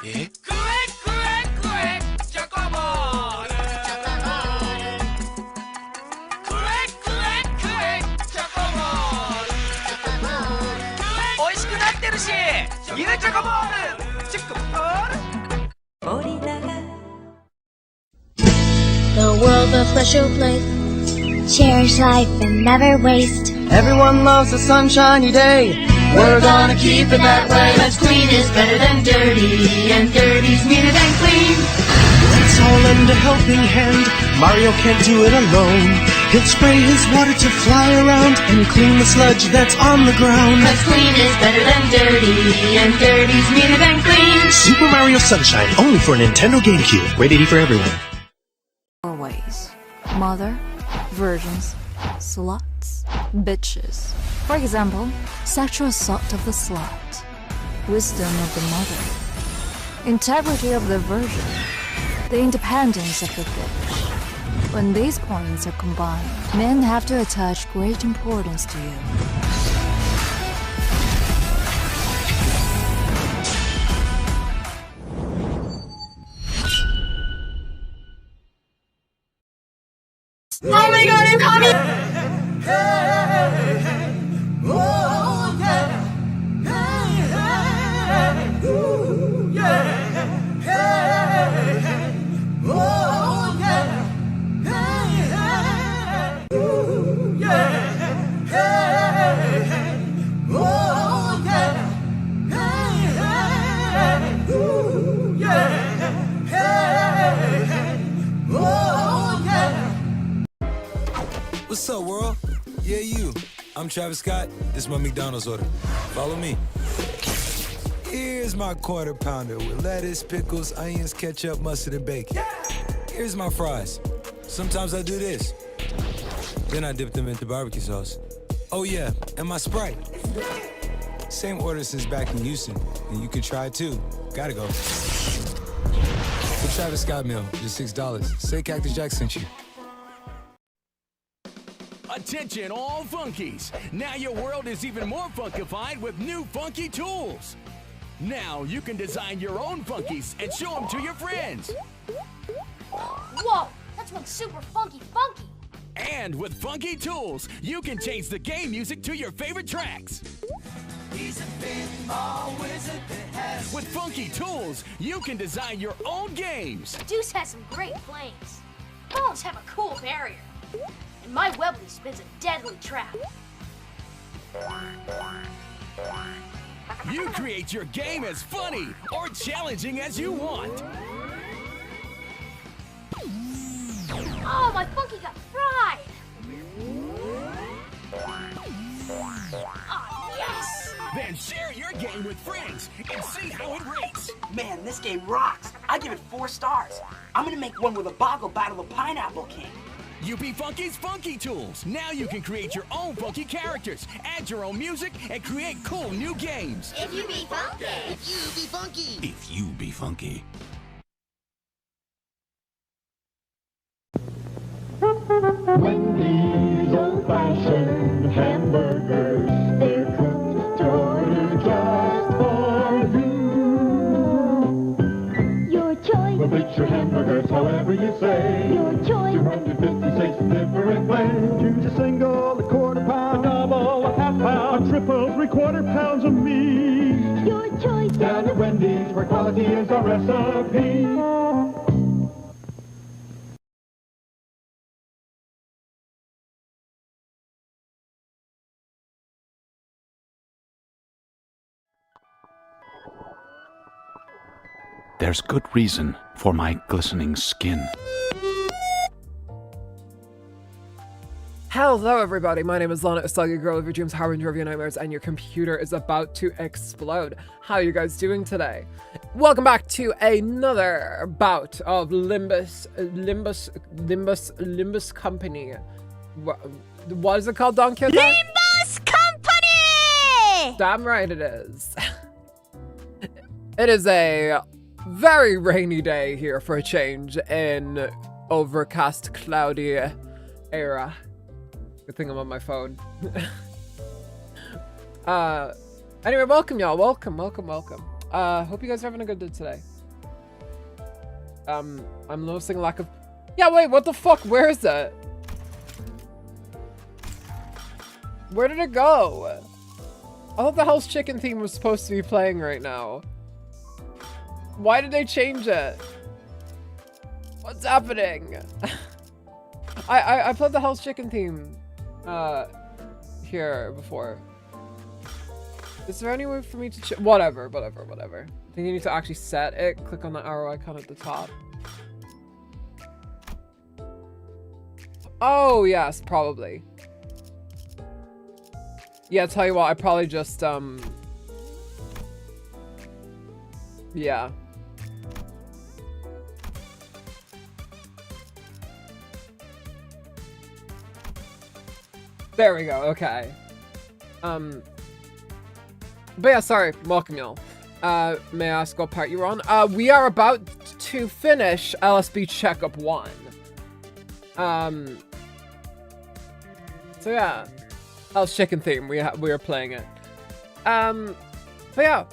えくえくえくえチョコボールくえくえくえチョコボールおいしくなってるしゆるチョコボールチョコボール The world a special place. Cherish life and never waste. Everyone loves a sunshiny day. We're gonna keep it that way. Cause clean is better than dirty, and dirty's meaner than clean. Let's all lend a helping hand. Mario can't do it alone. He'll spray his water to fly around and clean the sludge that's on the ground. Cause clean is better than dirty, and dirty's meaner than clean. Super Mario Sunshine, only for Nintendo GameCube. Rated E for everyone. Ways. Mother, virgins, sluts, bitches. For example, sexual assault of the slut, wisdom of the mother, integrity of the virgin, the independence of the bitch. When these points are combined, men have to attach great importance to you. Oh my god, I'm coming! What's up, world? Yeah, you. I'm Travis Scott. This is my McDonald's order. Follow me. Here's my quarter pounder with lettuce, pickles, onions, ketchup, mustard, and bacon. Here's my fries. Sometimes I do this. Then I dip them into barbecue sauce. Oh yeah, and my Sprite. Same order since back in Houston, and you can try it too. Gotta go. The Travis Scott meal, just $6. Say Cactus Jack sent you. Attention all funkies! Now your world is even more funkified with new funky tools! Now you can design your own funkies and show them to your friends! Whoa! That's one super funky! And with funky tools, you can change the game music to your favorite tracks! He's a pinball wizard that has With funky tools, you can design your own games! Deuce has some great planes. Phones have a cool barrier. And my Webley spins a deadly trap. You create your game as funny or challenging as you want! Oh, my funky got fried! Oh, yes! Then share your game with friends and see how it rates! Man, this game rocks! I give it 4 stars. I'm gonna make one with a boggle battle of Pineapple King. UP Funky's Funky Tools. Now you can create your own funky characters, add your own music, and create cool new games. If you be funky! If you be funky. If you be funky. Wendy's old-fashioned hamburgers. They're cooked to order just for you. Your choice. We'll fix your hamburgers however you say. Your choice. 256 different ways. Choose a single, a quarter pound, a double, a half pound, a triple, 3/4 pounds of meat. Your choice. Down at Wendy's, where quality is our recipe. There's good reason for my glistening skin. Hello everybody, my name is Lana, a soggy girl of your dreams, harbinger of your nightmares, and your computer is about to explode. How are you guys doing today? Welcome back to another bout of Limbus Company. What is it called, Don Quixote? Limbus Company! Damn right it is. It is a very rainy day here for a change in overcast, cloudy era. Good thing I'm on my phone. Anyway, welcome y'all. Welcome. Hope you guys are having a good day today. I'm noticing lack of... Yeah, wait, what the fuck? Where is it? Where did it go? I thought the Hell's Chicken theme was supposed to be playing right now. Why did they change it? What's happening? I played the Hell's Chicken theme here before. Is there any way for me to whatever. I think you need to actually set it. Click on the arrow icon at the top. Oh, yes, probably. Yeah, tell you what, I probably just, yeah. There we go, okay. But yeah, sorry, welcome y'all. May I ask what part you're on? We are about to finish LSB Checkup 1. So yeah. Hell's Chicken theme, we are playing it. But yeah.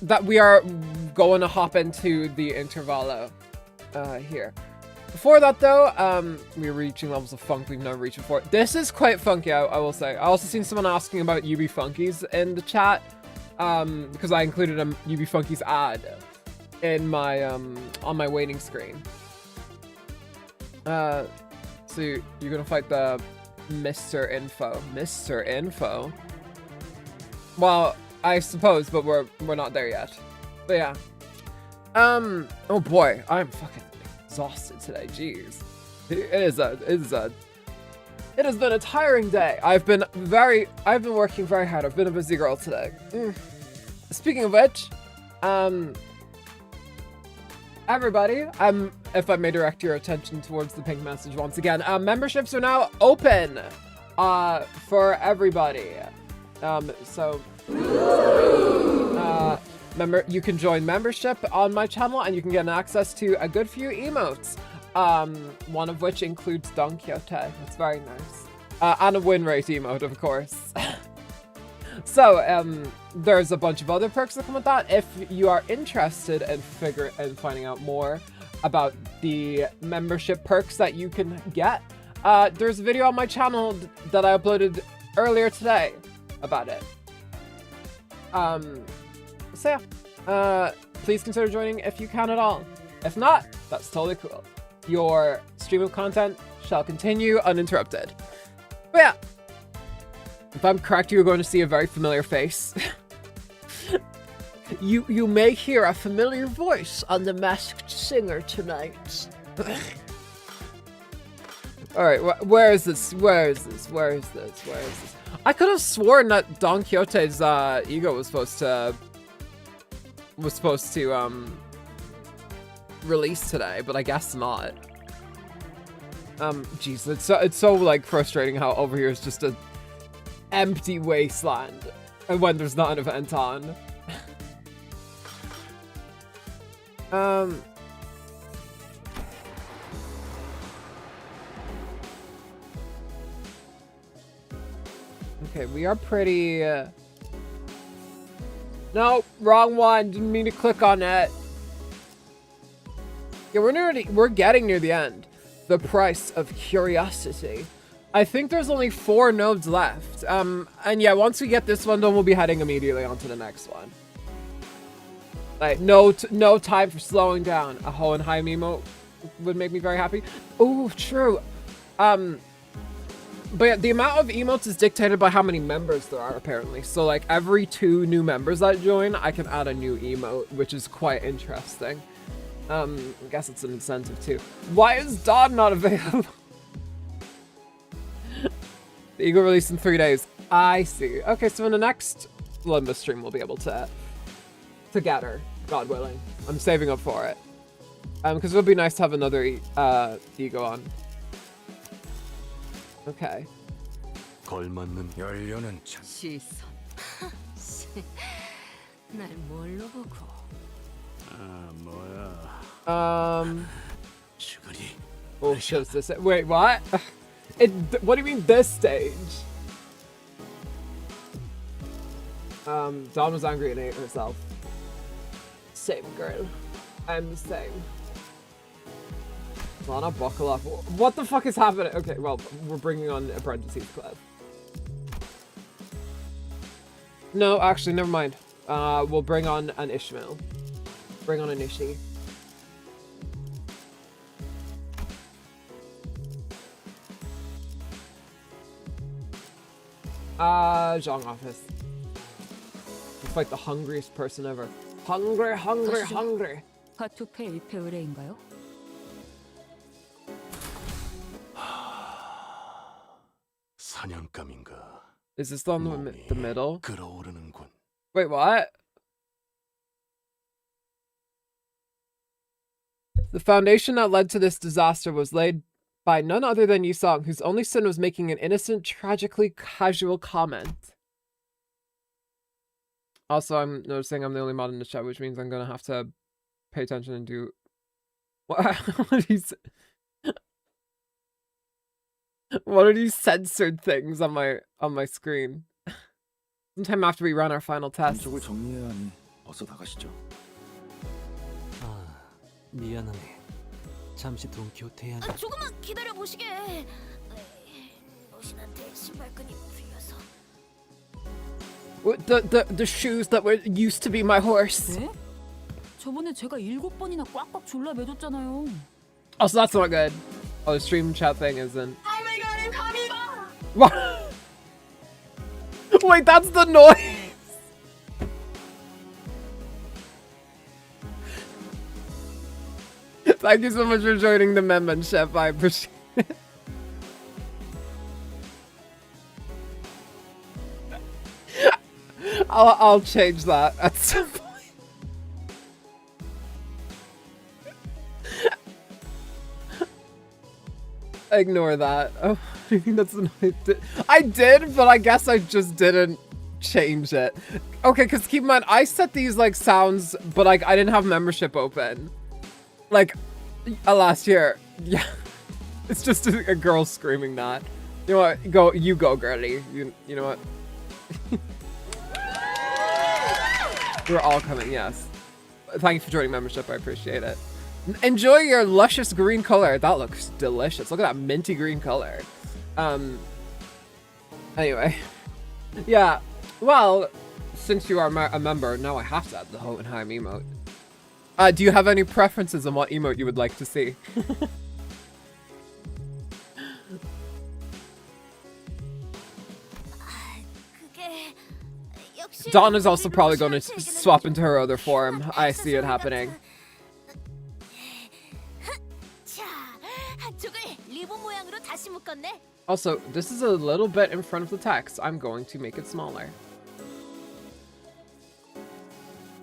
That we are going to hop into the intervallo here. Before that though, we're reaching levels of funk we've never reached before. This is quite funky, I will say. I also seen someone asking about UB Funkies in the chat, because I included a UB Funkies ad in my on my waiting screen. So you're gonna fight the Mr. Info. Well, I suppose, but we're not there yet. But yeah. Oh boy, I'm fucking exhausted today. Jeez, it has been a tiring day. I've been working very hard. I've been a busy girl today. Speaking of which, everybody, if I may direct your attention towards the pink message once again, memberships are now open for everybody. Remember, you can join membership on my channel and you can get access to a good few emotes. One of which includes Don Quixote. That's very nice. And a win rate emote, of course. So, there's a bunch of other perks that come with that. If you are interested in finding out more about the membership perks that you can get, there's a video on my channel that I uploaded earlier today about it. So yeah, please consider joining if you can at all. If not, that's totally cool. Your stream of content shall continue uninterrupted. But yeah, if I'm correct, you're going to see a very familiar face. You may hear a familiar voice on The Masked Singer tonight. Alright, where is this? I could have sworn that Don Quixote's ego was supposed to release today, but I guess not. Jeez, it's so like frustrating how over here is just a empty wasteland, and when there's not an event on. Okay, we are pretty... No, wrong one. Didn't mean to click on it. Yeah, we're getting near the end. The price of curiosity. I think there's only 4 nodes left. And yeah, once we get this one done, we'll be heading immediately on to the next one. Like, no time for slowing down. A Hohenheim emote would make me very happy. Oh, true. But yeah, the amount of emotes is dictated by how many members there are, apparently. So, like, every 2 new members that join, I can add a new emote, which is quite interesting. I guess it's an incentive, too. Why is Don not available? The Eagle released in 3 days. I see. Okay, so in the next Limbus stream, we'll be able to get her, God willing. I'm saving up for it. Because it would be nice to have another Ego on. Okay. 걸맞는 연료는 시선. 날 뭘로 보고? 뭐야? Oh, shows this. Wait, what? What do you mean this stage? Dawn was angry and ate herself. Same girl. I'm the same. Lana, buckle up. What the fuck is happening? Okay, well, we're bringing on Apprentice Heathcliff. No, actually, never mind. We'll bring on an Ishmael. Bring on an Ishi. Zhang office. It's like the hungriest person ever. Hungry, hungry, hungry. 화투패 1패 의뢰인가요? 사냥감인가? Is this the one in the middle? 끓어오르는군. Wait, what? The foundation that led to this disaster was laid by none other than Yusong, whose only sin was making an innocent, tragically casual comment. Also, I'm noticing I'm the only mod in the chat, which means I'm gonna have to pay attention and do... What are these... What are these censored things on my screen? Sometime after we run our final test. 쪽을 정리해야 하니 어서 나가시죠. 미안하네. 잠시 돈키호테 한. 조금만 기다려 보시게. 로신한테 신발끈이 풀려서. The shoes that were used to be my horse. 네? 저번에 제가 7번이나 꽉꽉 졸라 매줬잖아요. Oh, so that's not good. Oh, the stream chat thing isn't. What? Wait, that's the noise. Thank you so much for joining the membership. I appreciate it. I'll change that at some point. Ignore that. Oh, I think that's the noise. I did, but I guess I just didn't change it. Okay, because keep in mind, I set these like sounds, but like I didn't have membership open. Like last year. Yeah. It's just a girl screaming that. You know what? You go, girly. You know what? We're all coming, yes. Thank you for joining membership. I appreciate it. Enjoy your luscious green color. That looks delicious. Look at that minty green color. Anyway. Yeah. Well, since you are a member, now I have to add the Hohenheim emote. Do you have any preferences on what emote you would like to see? Dawn is also probably going to swap into her other form. I see it happening. Also, this is a little bit in front of the text. I'm going to make it smaller.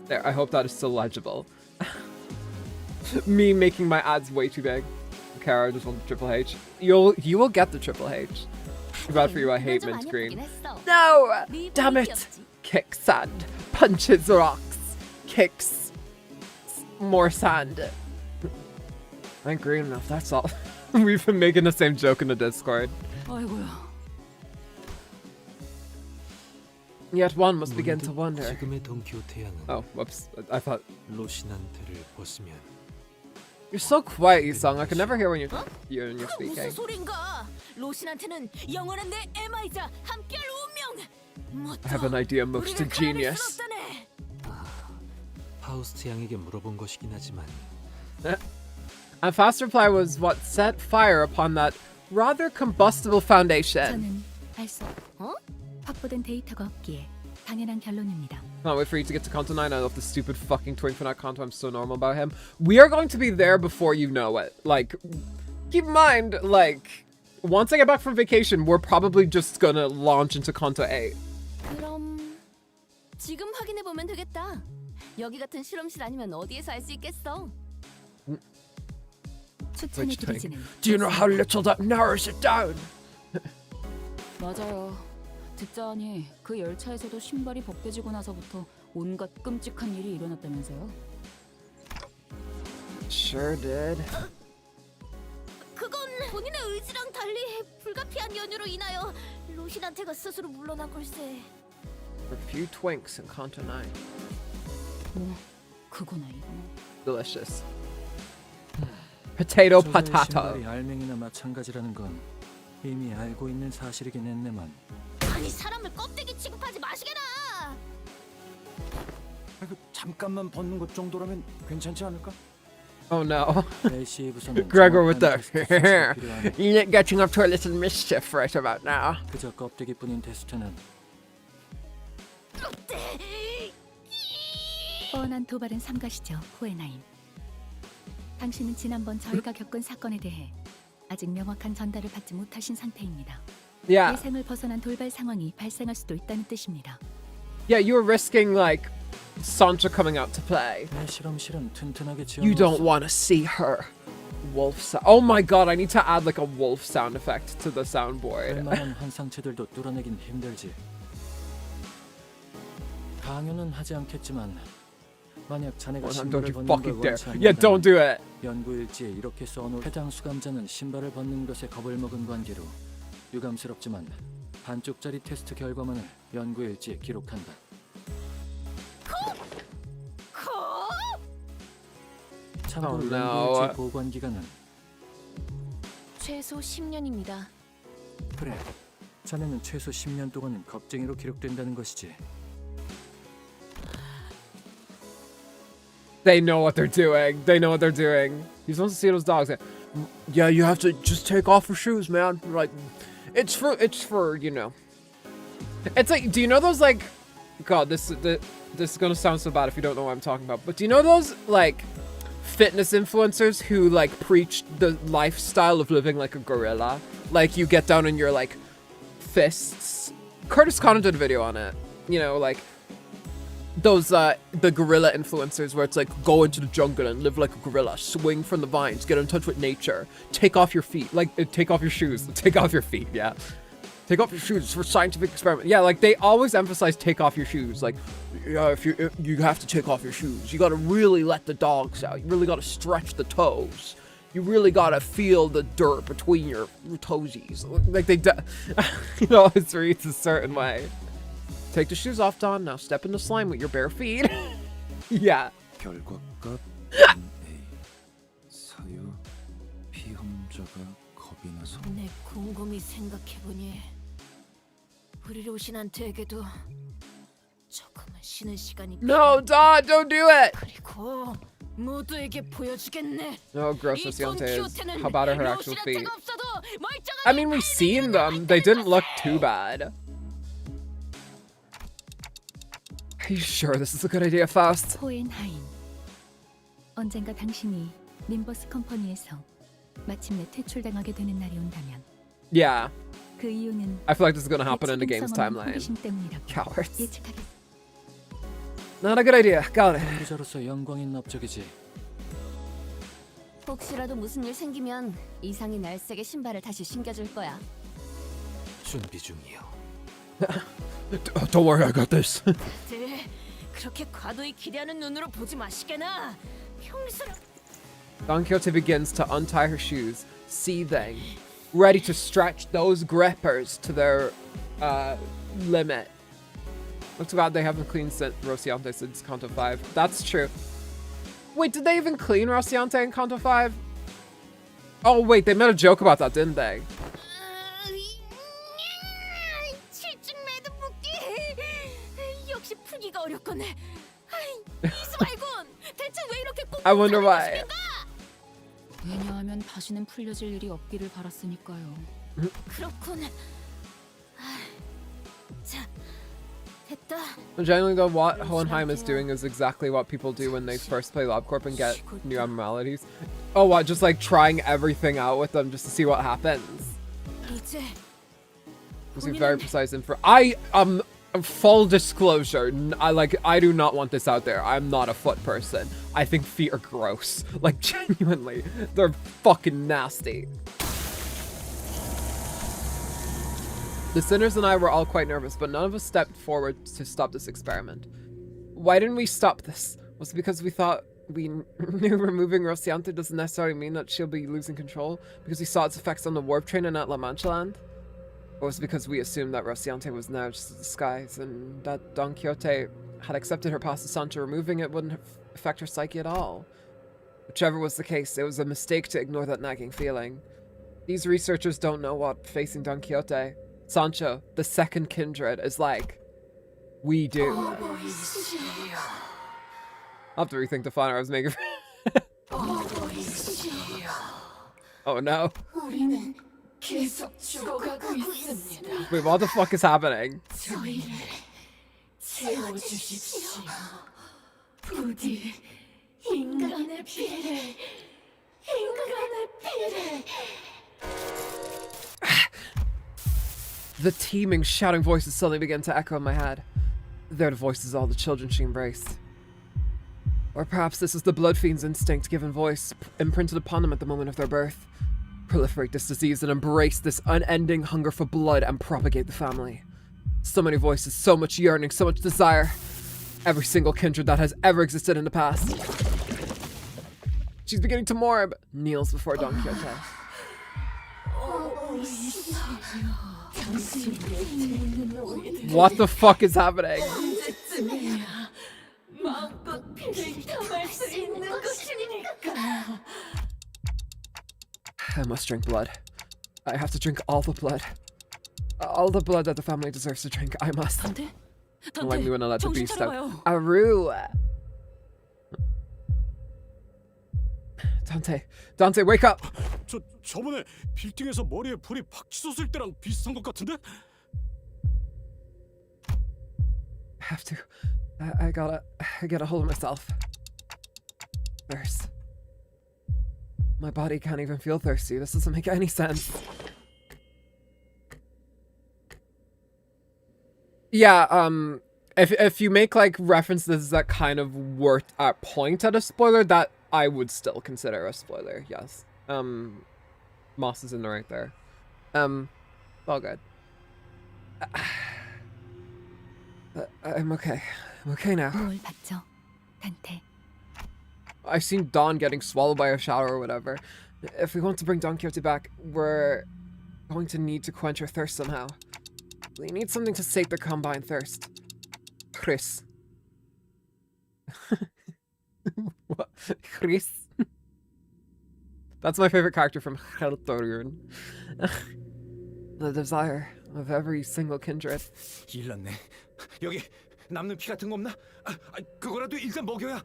There, I hope that is still legible. Me making my ads way too big. Kara, I just want the Triple H. You will get the Triple H. Too bad for you, I hate mint green. No! Damn it! Kick sand. Punches rocks. Kicks more sand. I ain't green enough, that's all. We've been making the same joke in the Discord. Yet one must begin to wonder. Oh, whoops. I thought... You're so quiet, Yusong. I can never hear when you're speaking. I have an idea most ingenious. And fast reply was what set fire upon that rather combustible foundation. Can't wait for you to get to Kanto 9. I love the stupid fucking Twink Fanat Kanto. I'm so normal about him. We are going to be there before you know it. Like, keep in mind, like, once I get back from vacation, we're probably just gonna launch into Kanto 8. 지금 확인해 보면 되겠다. 여기 같은 실험실 아니면 어디에서 할 수 있겠어? Do you know how little that narrows it down? 맞아요. 듣자하니 그 열차에서도 신발이 벗겨지고 나서부터 온갖 끔찍한 일이 일어났다면서요? Sure did. 그건 본인의 의지랑 달리 불가피한 연유로 인하여 로신한테가 스스로 물러난 걸세. A few twinks in Kanto 9. 뭐 그거나 이거. Delicious. Potato potato. 신발이 알맹이나 마찬가지라는 건 이미 알고 있는 사실이긴 했네만. 아니 사람을 껍데기 취급하지 마시게나. 잠깐만 벗는 것 정도라면 괜찮지 않을까? Oh no. LC부서는 Gregor with the you ain't getting up to a little mischief right about now. 그저 껍데기뿐인 테스트는 뻔한 도발은 삼가시죠, 호에나임. 당신은 지난번 저희가 겪은 사건에 대해 아직 명확한 전달을 받지 못하신 상태입니다. Yeah. 예상을 벗어난 돌발 상황이 발생할 수도 있다는 뜻입니다. Yeah, you were risking like Sansa coming out to play. 내 실험실은 튼튼하게 You don't want to see her. Wolf sound. Oh my god, I need to add like a wolf sound effect to the soundboard. 웬만한 환상체들도 뚫어내긴 힘들지. 강요는 하지 않겠지만 만약 자네가 Don't 신발을 you 벗는 fucking 걸 dare. 원치 Yeah, don't do it. 연구 일지에 이렇게 써놓은 해당 수감자는 신발을 벗는 것에 겁을 먹은 관계로 유감스럽지만 반쪽짜리 테스트 결과만을 연구 일지에 기록한다. 참고로 Oh, no. 연구 일지 보관 기간은 최소 10년입니다. 그래. 자네는 최소 10년 동안은 겁쟁이로 기록된다는 것이지. They know what they're doing. They know what they're doing. You're supposed to see those dogs. Yeah, you have to just take off your shoes, man. Like, it's for you know. It's like, do you know those like, God, this is gonna sound so bad if you don't know what I'm talking about. But do you know those like fitness influencers who like preach the lifestyle of living like a gorilla? Like you get down on your like fists. Curtis Connor did a video on it. You know, like those the gorilla influencers where it's like go into the jungle and live like a gorilla, swing from the vines, get in touch with nature, take off your feet, like take off your shoes, take off your feet, yeah. Take off your shoes for scientific experiment. Yeah, like they always emphasize take off your shoes. Like, yeah, if you have to take off your shoes. You gotta really let the dogs out. You really gotta stretch the toes. You really gotta feel the dirt between your toesies. Like they, you know, it reads a certain way. Take the shoes off, Don. Now step in the slime with your bare feet. Yeah. 결과값 A 사유 피험자가 겁이 나서 내 곰곰이 생각해보니 우리 로신한테에게도 조금은 쉬는 시간이 No, Don, don't do it. 그리고 모두에게 보여주겠네. No, gross Rociante. How about her actual feet? I mean, we've seen them. They didn't look too bad. Are you sure this is a good idea, Faust? 호엔하임. 언젠가 당신이 림버스 컴퍼니에서 마침내 퇴출당하게 되는 날이 온다면 Yeah. 그 이유는 I feel like this is gonna happen in the game's timeline. Cowards. Not a good idea. Got it. 연구자로서 영광인 업적이지. 혹시라도 무슨 일 생기면 이상이 날쌔게 신발을 다시 신겨줄 거야. 준비 중이요. Don't worry, I got this. 다들 그렇게 과도히 기대하는 눈으로 보지 마시게나. 평소 Don Quixote begins to untie her shoes, seething, ready to stretch those grippers to their limit. Looks bad they haven't cleaned Rociante since Kanto 5. That's true. Wait, did they even clean Rociante in Kanto 5? Oh wait, they made a joke about that, didn't they? 역시 풀기가 어렵거네. 이스마일군, 대체 왜 이렇게 꼭 I wonder why. 왜냐하면 다시는 풀려질 일이 없기를 바랐으니까요. 그렇군. 자, 됐다. Generally though, what Hohenheim is doing is exactly what people do when they first play LabCorp and get new abnormalities. Oh what, just like trying everything out with them just to see what happens. Was he very precise info? Full disclosure, I do not want this out there. I'm not a foot person. I think feet are gross. Like genuinely, they're fucking nasty. The sinners and I were all quite nervous, but none of us stepped forward to stop this experiment. Why didn't we stop this? Was it because we thought we knew removing Rociante doesn't necessarily mean that she'll be losing control? Because we saw its effects on the warp train and at La Mancha Land? Or was it because we assumed that Rociante was now just a disguise and that Don Quixote had accepted her past to Sancho? Removing it wouldn't affect her psyche at all? Whichever was the case, it was a mistake to ignore that nagging feeling. These researchers don't know what facing Don Quixote, Sancho, the second kindred, is like. We do. I'll have to rethink the fun I was making. Oh no. Wait, what the fuck is happening? The teeming, shouting voices suddenly began to echo in my head. They're the voices of all the children she embraced. Or perhaps this is the blood fiend's instinct given voice, imprinted upon them at the moment of their birth. Proliferate this disease and embrace this unending hunger for blood and propagate the family. So many voices, so much yearning, so much desire. Every single kindred that has ever existed in the past. She's beginning to morb, kneels before Don Quixote. What the fuck is happening? I must drink blood. I have to drink all the blood. All the blood that the family deserves to drink. I must. Don't like me when I let the beast out. Aru! Dante, wake up! 저번에 빌딩에서 머리에 불이 팍 치솟을 때랑 비슷한 것 같은데? I have to. I gotta hold myself. Thirst. My body can't even feel thirsty. This doesn't make any sense. Yeah, if you make like references that kind of worth at point at a spoiler, that I would still consider a spoiler, yes. Moss is in the right there. All good. I'm okay. I'm okay now. I've seen Don getting swallowed by a shower or whatever. If we want to bring Don Quixote back, we're going to need to quench our thirst somehow. We need something to sate the combined thirst. Chris. What? Chris? That's my favorite character from Heltorun. The desire of every single kindred. 일났네. 여기 남는 피 같은 거 없나? 그거라도 일단 먹여야.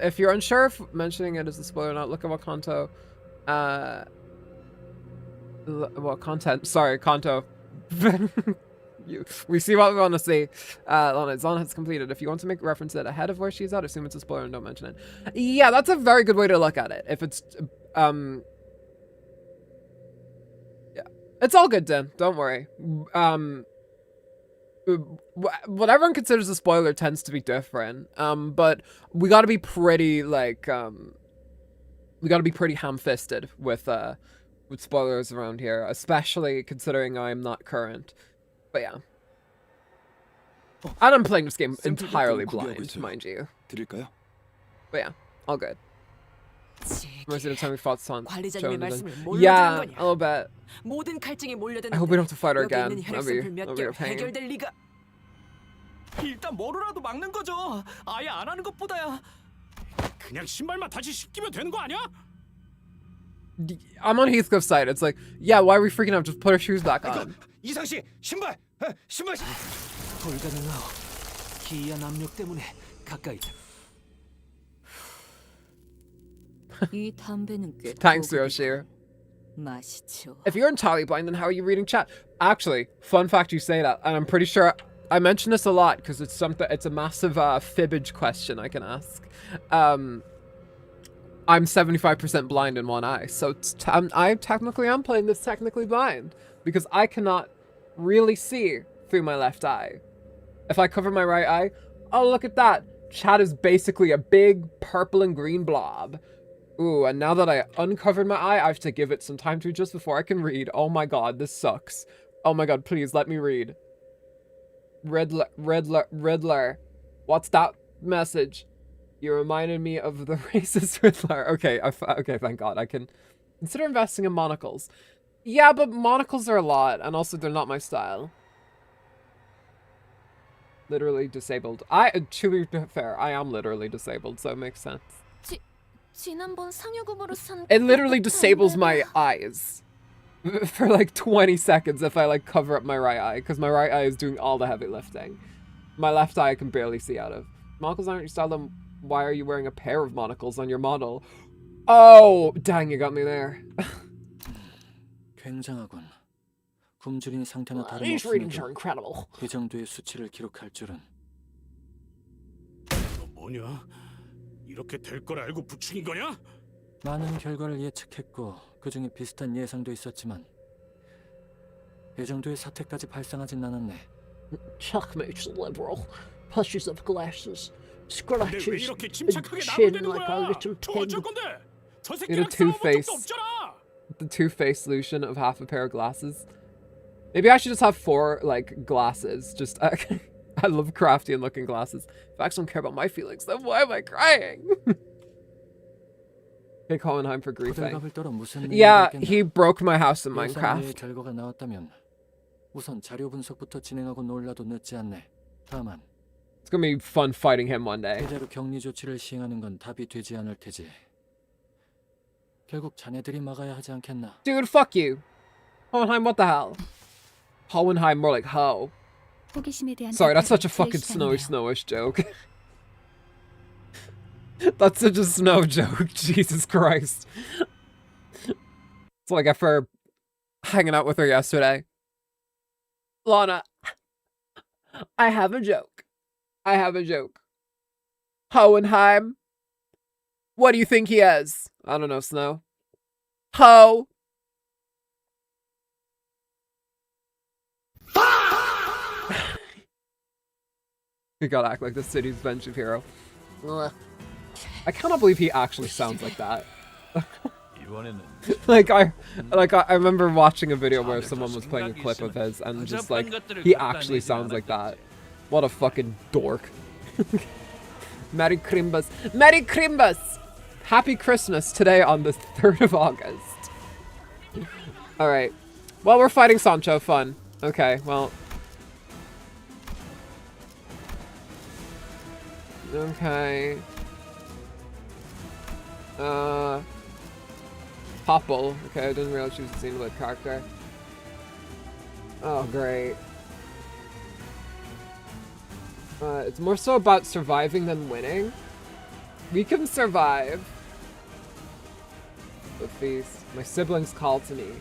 If you're unsure if mentioning it is a spoiler or not, look at what Kanto, Kanto. We see what we want to see. Zana has completed. If you want to make reference to it ahead of where she's at, assume it's a spoiler and don't mention it. Yeah, that's a very good way to look at it. If it's, yeah. It's all good, Dan. Don't worry. What everyone considers a spoiler tends to be different. But we gotta be pretty, like, we gotta be pretty ham-fisted with spoilers around here, especially considering I'm not current. But yeah. And I'm playing this game entirely blind, mind you. But yeah, all good. Most of the time we fought Son. Yeah, a little bit. I hope we don't have to fight her again. That'd be a pain. 일단 뭐로라도 막는 거죠. 아예 안 하는 것보다야. 그냥 신발만 다시 신기면 되는 거 아니야? I'm on Heathcliff's side. It's like, yeah, why are we freaking out? Just put our shoes back on. 이상 씨, 신발. 불가능하오. 기이한 압력 때문에 가까이. Thanks, Yoshir. If you're entirely blind, then how are you reading chat? Actually, fun fact you say that, and I'm pretty sure I mention this a lot because it's a massive fibbage question I can ask. I'm 75% blind in one eye, so I technically am playing this technically blind because I cannot really see through my left eye. If I cover my right eye, oh look at that, chat is basically a big purple and green blob. Ooh, and now that I uncovered my eye, I have to give it some time to just before I can read. Oh my god, this sucks. Oh my god, please let me read. Riddler. What's that message? You reminded me of the racist Riddler. Okay, okay, thank god. I can consider investing in monocles. Yeah, but monocles are a lot, and also they're not my style. Literally disabled. To be fair, I am literally disabled, so it makes sense. 지난번 상여금으로 산 It literally disables my eyes for like 20 seconds if I like cover up my right eye, because my right eye is doing all the heavy lifting. My left eye I can barely see out of. Monocles aren't your style, then why are you wearing a pair of monocles on your model? Oh, dang, you got me there. 굉장하군. 굶주린 상태나 These readings 다름없음에도 are incredible. 그 정도의 수치를 기록할 줄은. 너 뭐냐? 이렇게 될 걸 알고 부추긴 거냐? 많은 결과를 예측했고 그 중에 비슷한 예상도 있었지만 이 정도의 사태까지 발생하진 않았네. Checkmate's liberal. Pushes of glasses. 근데 왜 Scratches. 이렇게 침착하게 Chin 나무되는 like a 거야? little 저 pig. 어쩔 건데? 저 In a 새끼랑 싸워본 적도 two-face. 없잖아. The two-face solution of half a pair of glasses. Maybe I should just have 4 like glasses. Just I love crafty and looking glasses. If I don't care about my feelings, then why am I crying? Hey, Hohenheim for griefing. 호들갑을 떨어 무슨 Yeah, 일이 he broke my house in 예상 외의 Minecraft. 결과가 나왔다면 우선 자료 분석부터 진행하고 놀라도 늦지 않네. 다만 It's gonna be fun fighting him one day. 제대로 격리 조치를 시행하는 건 답이 되지 않을 테지. 결국 자네들이 막아야 하지 않겠나? Dude, fuck you. Hohenheim, what the hell? Hohenheim, more like ho. 호기심에 대한 Sorry, that's such a 답답함을 fucking 들을 시간이네요. snowish joke. That's such a snow joke. Jesus Christ. It's like after hanging out with her yesterday. Lana, I have a joke. I have a joke. Hohenheim. What do you think he is? I don't know, Snow. Ho. We gotta act like the city's bench of hero. Ugh. I cannot believe he actually sounds like that. like I remember watching a video where someone was playing a clip of his and just like he actually sounds like that. What a fucking dork. Merry Crimbus. Merry Crimbus! Happy Christmas today on the 3rd of August. Alright. Well, we're fighting Sancho. Fun. Okay, well. Okay. Popple. Okay, I didn't realize she was a single character. Oh, great. It's more so about surviving than winning. We can survive. With these. My siblings call to me.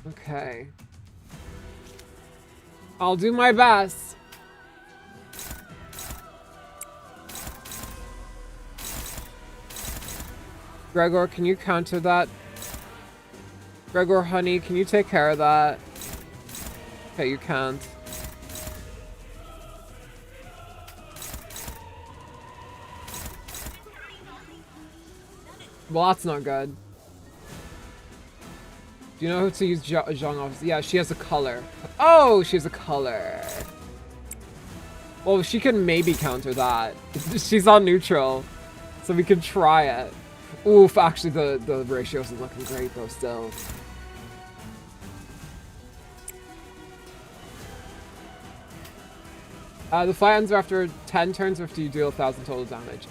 Okay. I'll do my best. Gregor, can you counter that? Gregor, honey, can you take care of that? Okay, you can't. Well, that's not good. Do you know how to use Zhang off? Yeah, she has a color. Oh, she has a color. Well, she can maybe counter that. She's on neutral, so we can try it. Oof, actually the ratio isn't looking great though still. The fight ends after 10 turns after you deal 1,000 total damage.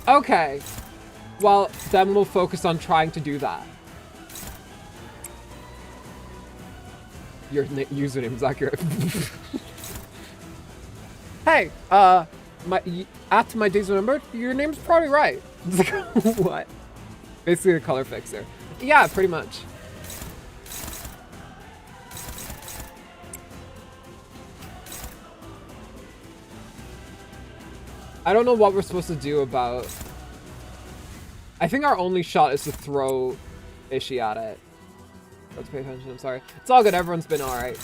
Okay. Well, then we'll focus on trying to do that. Your username is accurate. Hey, at my days remembered, your name's probably right. It's like, what? Basically a color fixer. Yeah, pretty much. I don't know what we're supposed to do about... I think our only shot is to throw Ishii at it. Let's pay attention, I'm sorry. It's all good, everyone's been alright.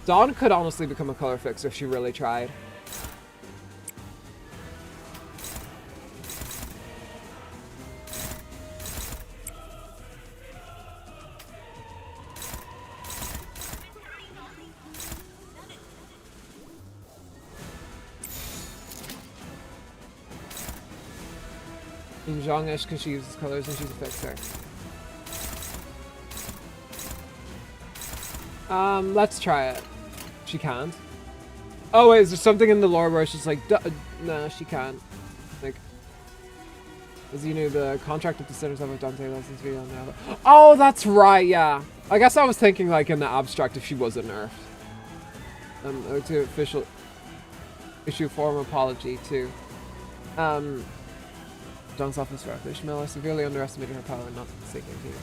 Dawn could honestly become a color fixer if she really tried. In Zhongish because she uses colors and she's a fixer. Let's try it. She can't. Oh wait, is there something in the lore where she's like, no, she can't. Like, as you knew, the contract with the sinners of Dante lessons video now. Oh, that's right, yeah. I guess I was thinking like in the abstract if she wasn't nerfed. To official issue form apology to John's office rep. Ishmael, I severely underestimated her power in not sinking to you.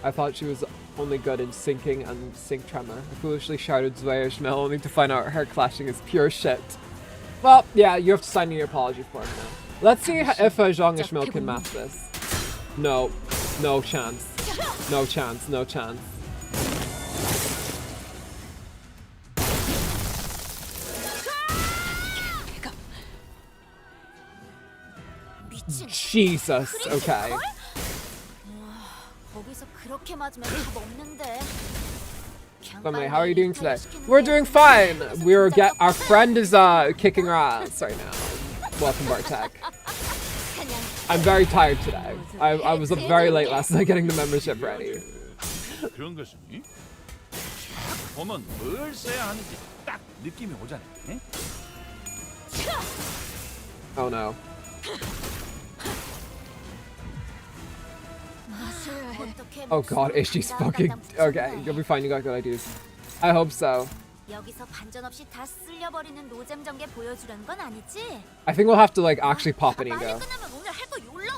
I thought she was only good in sinking and sync tremor. I foolishly shouted Zway Ishmael only to find out her clashing is pure shit. Well, yeah, you have to sign your apology form now. Let's see if Zhang Ishmael can match this. No. No chance. No chance. No chance. Jesus, okay. Family, how are you doing today? We're doing fine. Our friend is kicking our ass right now. Welcome, Bartek. I'm very tired today. I was up very late last night getting the membership ready. Oh no. Oh god, Ishi's fucking... Okay, you'll be fine, you got good ideas. I hope so. I think we'll have to like actually pop an ego.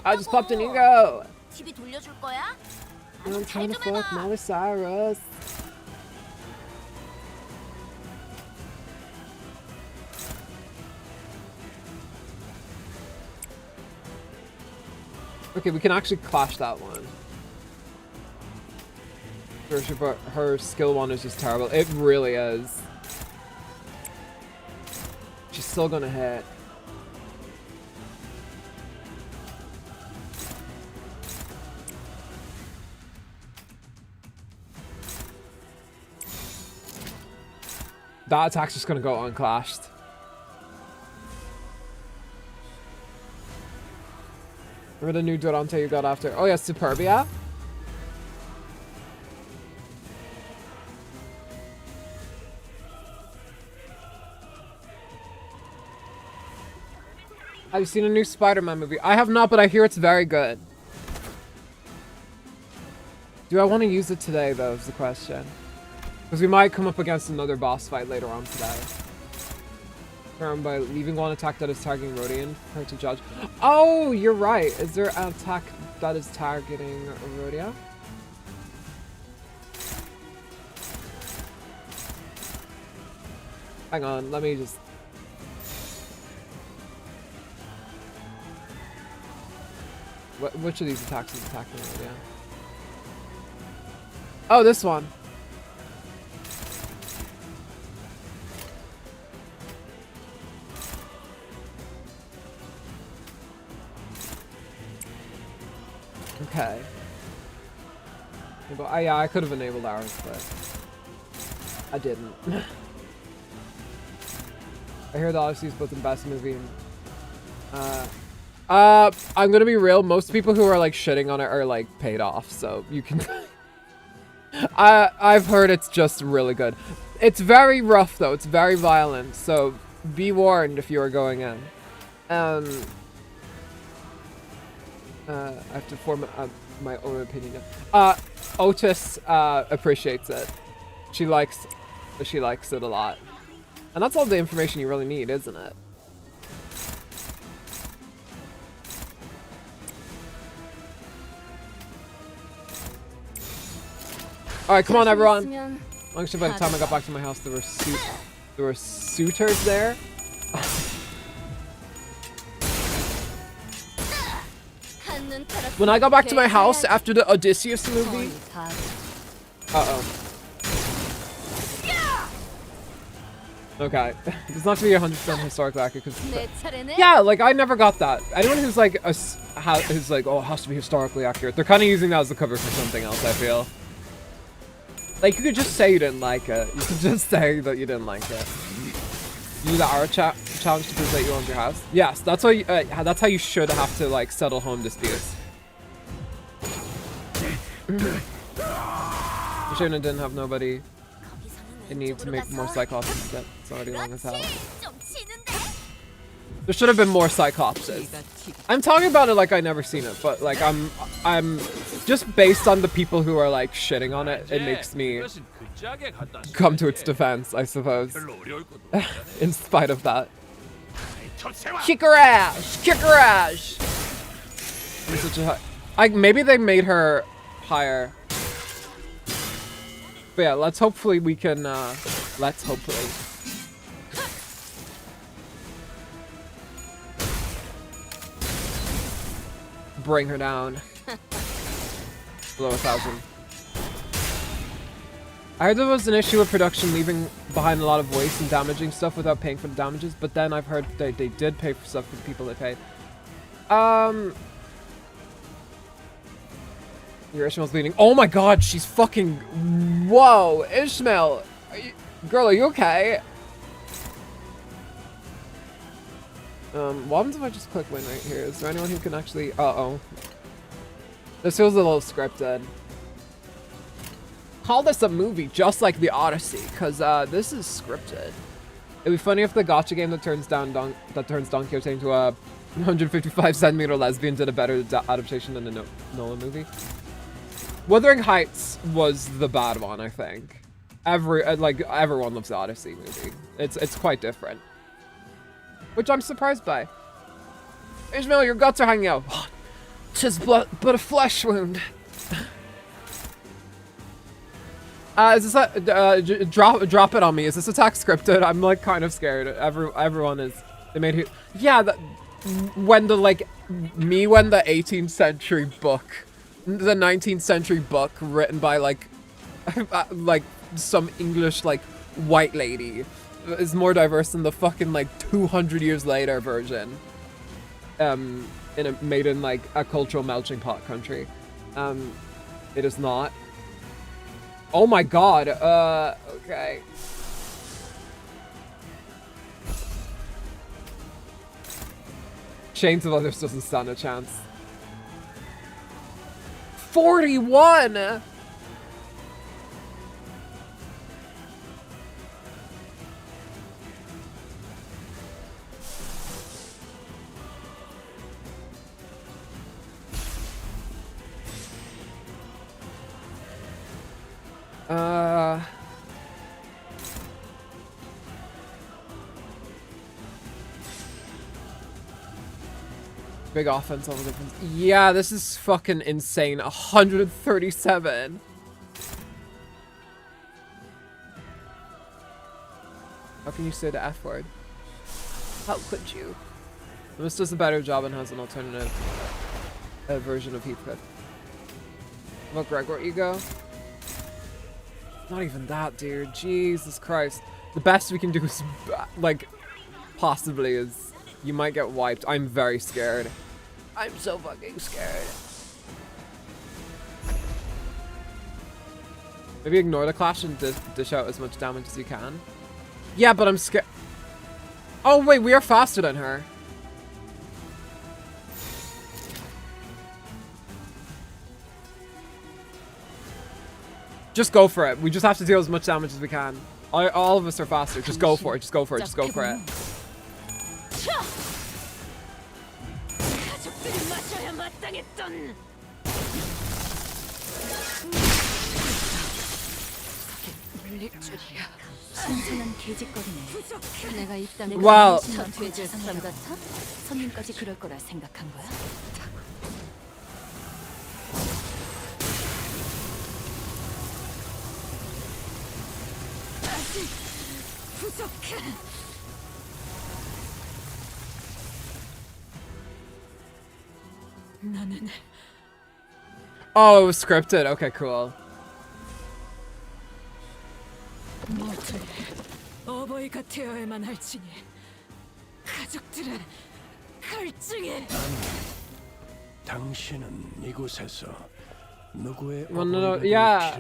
I just popped an ego! I'm trying to fuck Miley Cyrus. Okay, we can actually clash that one. Her skill one is just terrible. It really is. She's still gonna hit. That attack's just gonna go unclashed. Remember the new Durante you got after? Oh yeah, Superbia? Have you seen a new Spider-Man movie? I have not, but I hear it's very good. Do I want to use it today, though, is the question. Because we might come up against another boss fight later on today. By leaving one attack that is targeting Rodian, her to judge. Oh, you're right. Is there an attack that is targeting Rodia? Hang on, let me just... Which of these attacks is attacking Rodia? Oh, this one. Okay. Yeah, I could have enabled ours, but I didn't. I hear the Odyssey is both the best movie and I'm gonna be real, most people who are like shitting on it are like paid off, so you can I've heard it's just really good. It's very rough though, it's very violent, so be warned if you are going in. I have to form my own opinion. Otis appreciates it. She likes it a lot. And that's all the information you really need, isn't it? Alright, come on everyone! Actually, by the time I got back to my house, there were suitors there. When I got back to my house after the Odysseus movie... Uh-oh. Okay. It's not to be 100% historically accurate because... Yeah, like, I never got that. Anyone who's like, oh, it has to be historically accurate, they're kind of using that as the cover for something else, I feel. Like, you could just say you didn't like it. You could just say that you didn't like it. You do the hour challenge to prove that you own your house. Yes, that's what. That's how you should have to like settle home disputes. Shouldn't didn't have nobody. They need to make more Cyclopses. That's already long as hell. There should have been more Cyclopses. I'm talking about it like I never seen it, but like I'm just based on the people who are like shitting on it. It makes me come to its defense, I suppose. In spite of that. Kick her ass! Kick her ass! Such a maybe they made her higher. But yeah, let's hopefully we can let's hopefully. Bring her down. Below 1,000. I heard there was an issue with production leaving behind a lot of waste and damaging stuff without paying for the damages, but then I've heard they did pay for stuff for the people they paid. Your Ishmael's bleeding. Oh my god, she's fucking... Whoa, Ishmael! Girl, are you okay? What happens if I just click win right here? Is there anyone who can actually... Uh-oh. This feels a little scripted. Call this a movie, just like the Odyssey, because this is scripted. It'd be funny if the gacha game that turns Don Quixote into a 155cm lesbian did a better adaptation than the Nolan movie. Wuthering Heights was the bad one, I think. Everyone loves the Odyssey movie. It's quite different. Which I'm surprised by. Ishmael, your guts are hanging out. 'Tis but a flesh wound. Is this a drop it on me? Is this attack scripted? I'm like kind of scared. Everyone is. They made it. Yeah, when the 18th century book, the 19th century book written by like some English white lady is more diverse than the fucking 200 years later version. Made in a cultural melting pot country. It is not. Oh my god, okay. Chains of Others doesn't stand a chance. 41! Big offense on the difference. Yeah, this is fucking insane. 137. How can you say the F word? How could you? This does a better job and has an alternative version of Heathcliff. What about Gregor Ego? Not even that, dude. Jesus Christ. The best we can do is, possibly is... You might get wiped. I'm very scared. I'm so fucking scared. Maybe ignore the clash and dish out as much damage as you can. Yeah, but I'm scared. Oh, wait, we are faster than her. Just go for it. We just have to deal as much damage as we can. All of us are faster. Just go for it. Just go for it. Just go for it. Wow. Oh, it was scripted. Okay, cool. Well, no, yeah.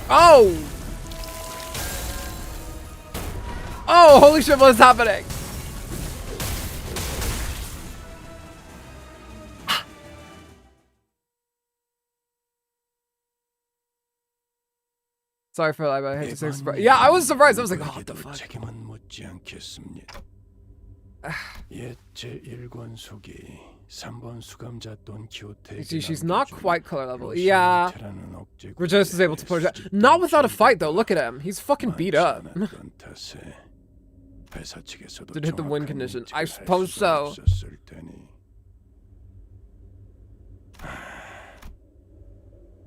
Oh! Oh, holy shit, what is happening? Sorry for that, but I hate to say surprise. Yeah, I was surprised. I was like, oh, what the fuck? See, she's not quite color level. Yeah. Regis is able to push it. Not without a fight, though. Look at him. He's fucking beat up. Did hit the win condition? I suppose so.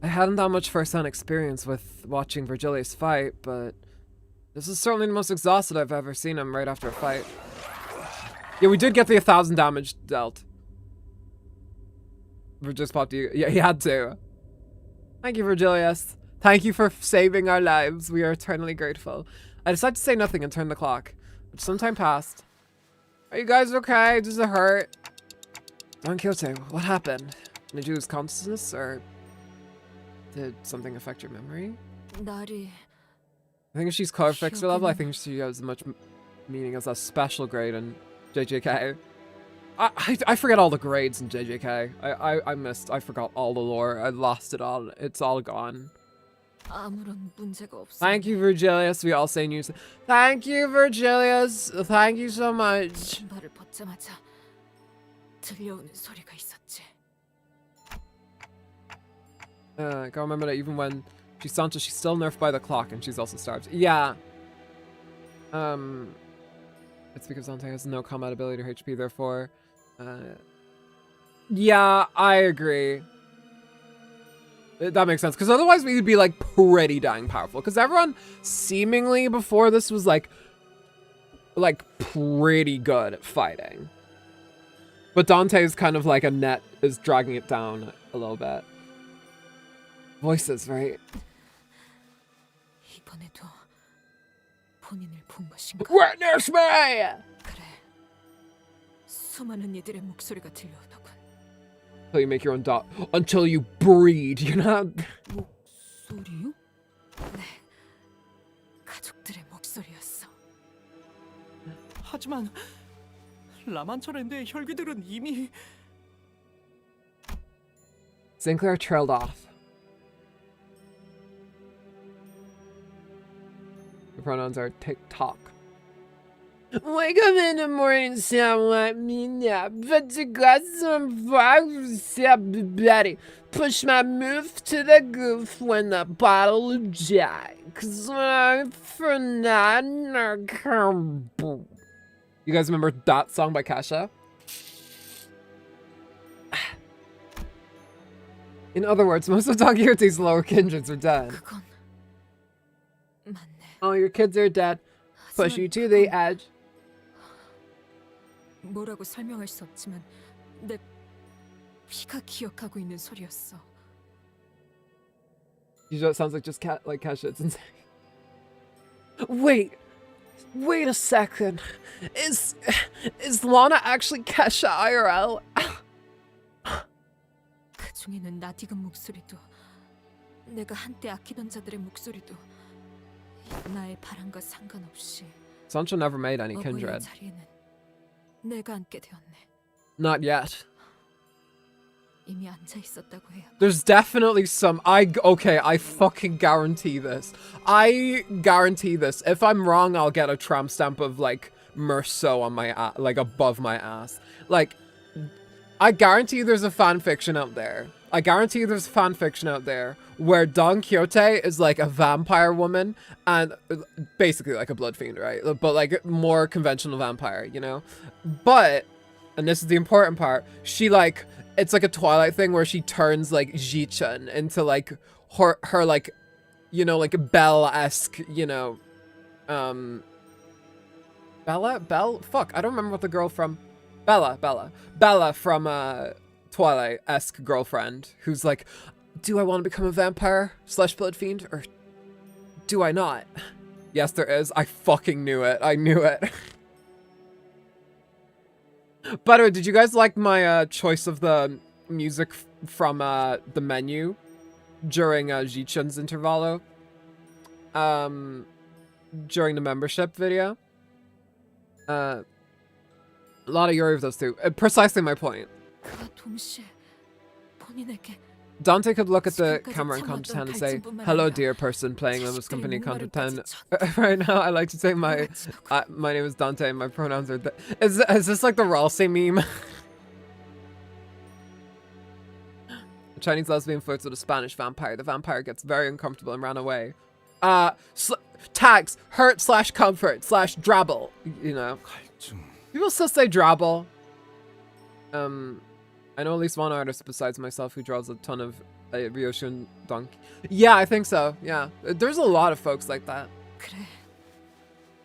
I hadn't that much first-hand experience with watching Virgilius fight, but this is certainly the most exhausted I've ever seen him right after a fight. Yeah, we did get the 1,000 damage dealt. Virgilius popped you. Yeah, he had to. Thank you, Virgilius. Thank you for saving our lives. We are eternally grateful. I decided to say nothing and turn the clock, but some time passed. Are you guys okay? Does it hurt? Don Quixote, what happened? Did you lose consciousness, or did something affect your memory? I think if she's color fixer level, I think she has as much meaning as a special grade in JJK. I forget all the grades in JJK. I forgot all the lore. I lost it all. It's all gone. Thank you, Virgilius. We all say news. Thank you, Virgilius. Thank you so much. I gotta remember that even when she's Sancha, she's still nerfed by the clock, and she's also starved. Yeah. It's because Dante has no combat ability or HP, therefore. Yeah, I agree. That makes sense, because otherwise we would be like pretty dang powerful. Because everyone seemingly before this was like pretty good at fighting. But Dante's kind of like a net is dragging it down a little bit. Voices, right? Witness me! Until you make your own dot. Until you breed, you're not. 하지만 라만철의 혈기들은 이미. Sinclair trailed off. The pronouns are TikTok. Wake up in the morning, sound like me now, but you got some vibes, Betty. Push my move to the goof when the bottle of Jack. Cause when I'm for You guys remember that song by Kasha? In other words, most of Don Quixote's lower kindreds are dead. Oh, your kids are dead. Push you to the edge. 뭐라고 설명할 수 없지만 내 피가 기억하고 있는 소리였어. You know, it sounds like just like Kasha. It's insane. Wait a second. Is Lana actually Kasha IRL? 그 중에는 나디금 목소리도 내가 한때 아끼던 자들의 목소리도 나의 바람과 상관없이. Sancho never made any kindred. 자리에는 내가 앉게 되었네. Not yet. 이미 앉아 있었다고 해요. There's definitely some. I fucking guarantee this. I guarantee this. If I'm wrong, I'll get a tramp stamp of like Merceau on my ass, like above my ass. Like, I guarantee there's a fan fiction out there. I guarantee there's fan fiction out there where Don Quixote is like a vampire woman and basically like a blood fiend, right? But like more conventional vampire, you know? But, and this is the important part, she like, it's like a Twilight thing where she turns like Ji-chun into like her like, you know, like Belle-esque, you know, Bella? Fuck, I don't remember what the girl from, Bella from, Twilight-esque girlfriend who's like, do I want to become a vampire / blood fiend or do I not? Yes, there is. I fucking knew it. I knew it. By the way, did you guys like my choice of the music from the menu during Ji-chun's intervallo? during the membership video. A lot of Yuri of those two. Precisely my point. 그와 동시에 본인에게 Dante could look at the camera in Contra 10 and say, "Hello, dear person playing Limbus Company in Contra 10. Right now, I like to say my name is Dante and my pronouns are..." Is this like the Ralsei meme? A Chinese lesbian flirts with a Spanish vampire. The vampire gets very uncomfortable and ran away. Tags, hurt/comfort/ drabble. You know. People still say drabble. I know at least one artist besides myself who draws a ton of Ryoshin Donkey. Yeah, I think so. Yeah. There's a lot of folks like that. 그래.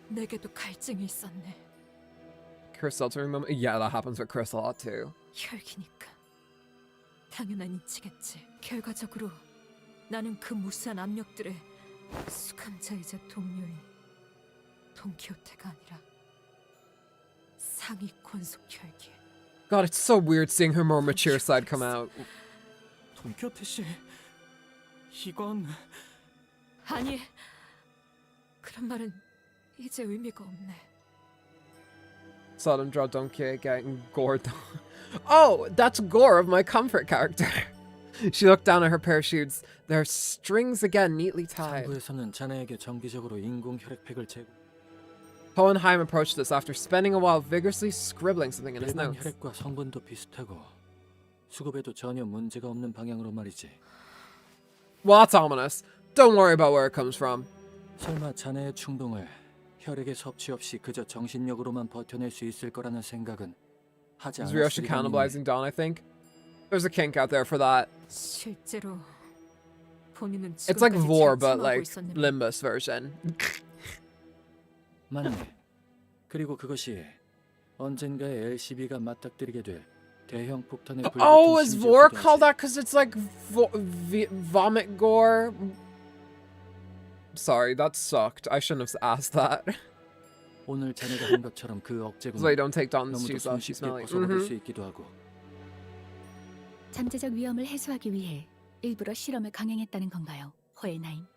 내게도 갈증이 있었네. Crystal to remember. Yeah, that happens with Chris a lot too. 혈기니까 당연한 이치겠지. 결과적으로 나는 그 무수한 압력들의 수감자이자 동료인 돈키호테가 아니라 상위 권속 혈기. God, it's so weird seeing her more mature side come out. 돈키호테 씨, 이건 아니, 그런 말은 이제 의미가 없네. Saw them draw Donkey getting gored. Oh, that's Gore of my comfort character. She looked down at her parachutes. There are strings again, neatly tied. 상부에서는 자네에게 정기적으로 인공 혈액팩을 제공. Hohenheim approached this after spending a while vigorously scribbling something in his 일반 notes. 혈액과 성분도 비슷하고 수급에도 전혀 문제가 없는 방향으로 말이지. Well, that's ominous. Don't worry about where it comes from. 설마 자네의 충동을 혈액의 섭취 없이 그저 정신력으로만 버텨낼 수 있을 거라는 생각은 하지 Is 않았을 Ryoshi 리가 cannibalizing Dawn, I think? There's a kink out there for that. 실제로 본인은 It's like 지금까지 Vor, 잘 but 참아오고 like 있었네. Limbus version. 맞네. 그리고 그것이 언젠가의 LCB가 맞닥뜨리게 될 대형 폭탄의 불 Oh, 같은 is Vor 심지어도 called 하지. that because it's like vomit gore? Sorry, that sucked. I shouldn't have asked that. 오늘 자네가 한 것처럼 그 억제군 So you don't take Dawn's 너무도 shoes off. She's 손쉽게 smelling. 벗어버릴 수 있기도 하고. 잠재적 위험을 해소하기 위해 일부러 실험을 강행했다는 건가요, 호에나임?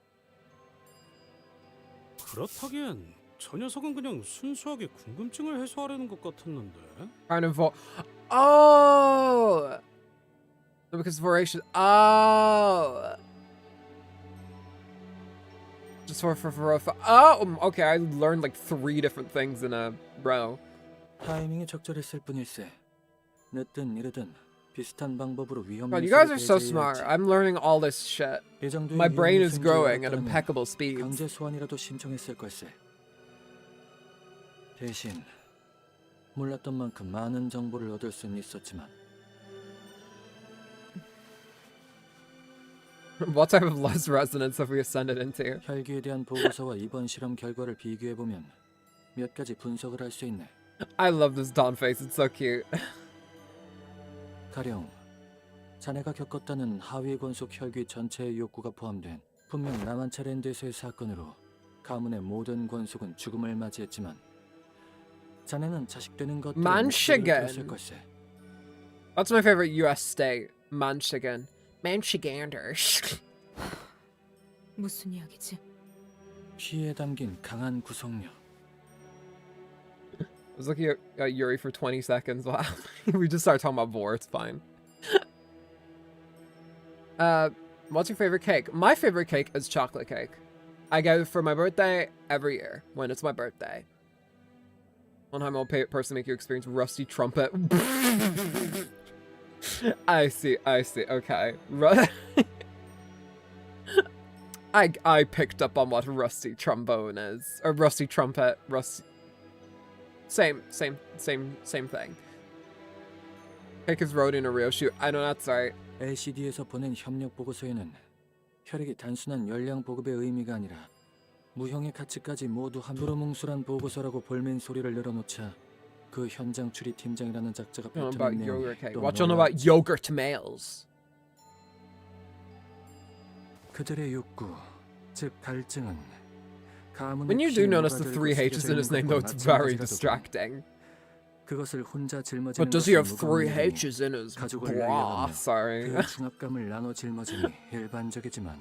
그렇다기엔 저 녀석은 그냥 순수하게 궁금증을 해소하려는 것 같았는데. Kind of Oh! No, because voracious. Oh! Just for Oh! Okay, I learned like 3 different things in a row. 타이밍이 적절했을 뿐일세. 늦든 이르든 비슷한 방법으로 위험 God, you guys are so smart. I'm learning all this shit. My brain is growing at impeccable speeds. 강제 소환이라도 신청했을 걸세. 대신 몰랐던 만큼 많은 정보를 얻을 수는 있었지만. What type of less resonance have we ascended into? 혈기에 대한 보고서와 이번 실험 결과를 비교해 보면 몇 가지 분석을 할 수 있네. I love this Dawn face. It's so cute. 가령 자네가 겪었다는 하위 권속 혈기 전체의 욕구가 포함된 분명 남한차랜드에서의 사건으로 가문의 모든 권속은 죽음을 맞이했지만 자네는 자식되는 것들을 Manchigan. 걸세. That's my favorite U.S. state. Manchigan. Manchiganders. 무슨 이야기지? 피에 담긴 강한 구속력. I was looking at Yuri for 20 seconds. Wow. We just started talking about Vor. It's fine. What's your favorite cake? My favorite cake is chocolate cake. I get it for my birthday every year when it's my birthday. One time I'll pay a person to make you experience rusty trumpet. I see. Okay. I picked up on what rusty trombone is. Or rusty trumpet. Same thing. Cake is road in a real shoot. I know that's right. LCD에서 보낸 협력 보고서에는 혈액이 단순한 열량 보급의 의미가 아니라 무형의 가치까지 모두 함부로 뭉술한 보고서라고 볼멘 소리를 열어놓자 그 현장 추리 팀장이라는 작자가 I don't know about 뱉어낸 yogurt 내용이 cake. 또 What you know about yogurt males? 그들의 욕구, 즉 갈증은 가문의 When you do 피해 notice the 누가 3 들고 H's in his 새겨져 name, 있는 though, 것과 it's very 마찬가지라도 distracting. 그것을 혼자 짊어지는 But does he have 것은 3 무거운 일이니 H's in his 가족을 bra? 날려가며 Sorry. 그 중압감을 나눠 짊어짐이 일반적이지만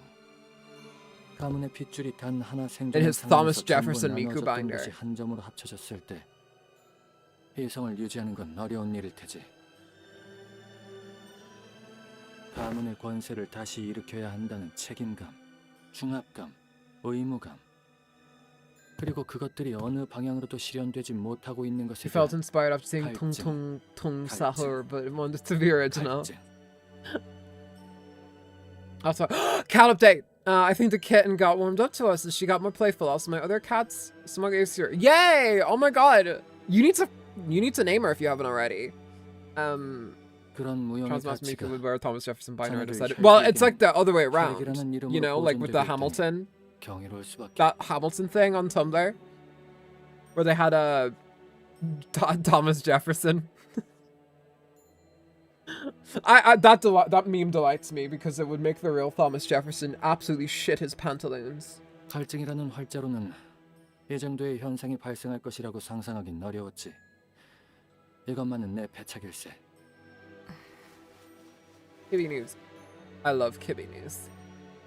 가문의 핏줄이 단 하나 In 생존한 his Thomas 상황에서 Jefferson 전부 Miku 나눠졌던 binder. 것이 한 점으로 합쳐졌을 때 이성을 유지하는 건 어려운 일일 테지. 가문의 권세를 다시 일으켜야 한다는 책임감, 중압감, 의무감, 그리고 그것들이 어느 방향으로도 실현되지 못하고 있는 것에 He felt 대한 inspired after seeing Tung 갈증, Tung Tung 갈증, Sahur, but wanted to be original. 갈증. Also, cat update. I think the kitten got warmed up to us and she got more playful. Also, my other cat's smug is here. Yay! Oh my god! You need to name her if you haven't already. 그런 무형의 Transmas Miku 가치가 would wear Thomas Jefferson binder. I 자네를 decided. Well, it's 혈기에게는 like the other way around. 혈기라는 이름으로 You know, like with the 보존되고 있다니 Hamilton. 경이로울 수밖에. That Hamilton thing on Tumblr, where they had a Thomas Jefferson. That meme delights me because it would make the real Thomas Jefferson absolutely shit his pantaloons. 갈증이라는 활자로는 이 정도의 현상이 발생할 것이라고 상상하긴 어려웠지. 이것만은 내 패착일세. Kibby news. I love Kibby news.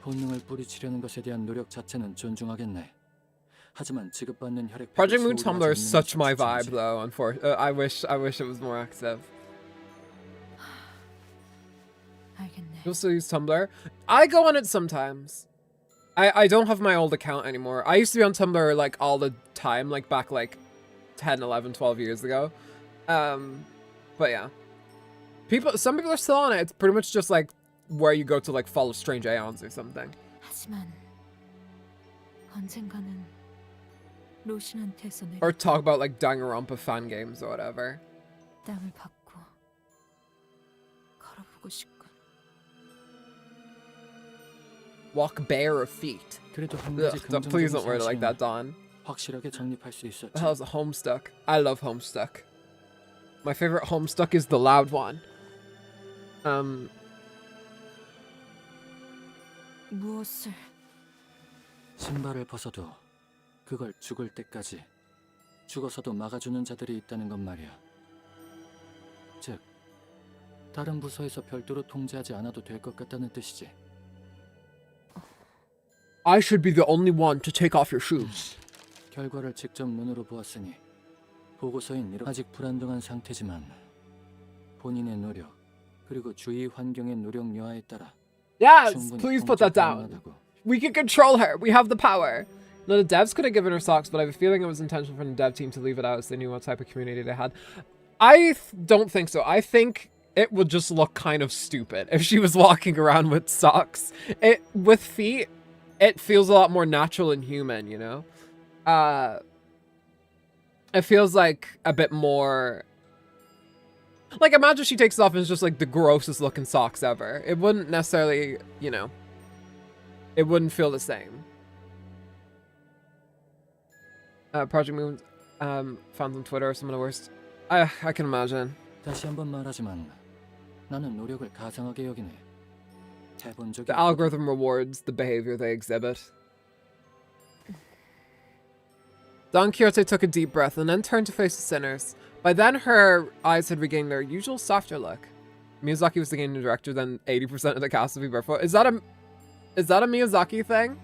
본능을 뿌리치려는 것에 대한 노력 자체는 존중하겠네. 하지만 지급받는 혈액. Project Moon Tumblr is such my vibe, though. Unfortunately, I wish it was more active. You'll still use Tumblr? I go on it sometimes. I don't have my old account anymore. I used to be on Tumblr like all the time, like back like 10, 11, 12 years ago. But yeah. Some people are still on it. It's pretty much just like where you go to like follow strange aeons or something. 하지만 언젠가는 로신한테서 내가 Or talk about like Danganronpa fan games or whatever. 땅을 받고 걸어보고 싶군. Walk bare of feet. 그래도 한 Ugh, 가지 please don't 긍정적인 word it like 사실은 that, Dawn. 확실하게 정립할 수 있었지. The hell's a Homestuck? I love Homestuck. My favorite Homestuck is the loud one. 무엇을 신발을 벗어도 그걸 죽을 때까지 죽어서도 막아주는 자들이 있다는 건 말이야. 즉, 다른 부서에서 별도로 통제하지 않아도 될 것 같다는 뜻이지. I should be the only one to take off your shoes. 결과를 직접 눈으로 보았으니 보고서인 이런 아직 불안정한 상태지만 본인의 노력 그리고 주위 환경의 노력 여하에 따라 Yes, 충분히 please put that down. 가능하다고. We can control her. We have the power. No, the devs could have given her socks, but I have a feeling it was intentional for the dev team to leave it out as they knew what type of community they had. I don't think so. I think it would just look kind of stupid if she was walking around with socks. With feet, it feels a lot more natural and human, you know? It feels like a bit more... Like, imagine she takes it off and it's just like the grossest looking socks ever. It wouldn't necessarily, you know... It wouldn't feel the same. Project Moon fans on Twitter are some of the worst. I can imagine. 다시 한번 말하지만 나는 노력을 가상하게 여기네. 해본 적이 The algorithm rewards the behavior they exhibit. Don Quixote took a deep breath and then turned to face the sinners. By then, her eyes had regained their usual softer look. Miyazaki was the game director, then 80% of the cast would be barefoot. Is that a Miyazaki thing?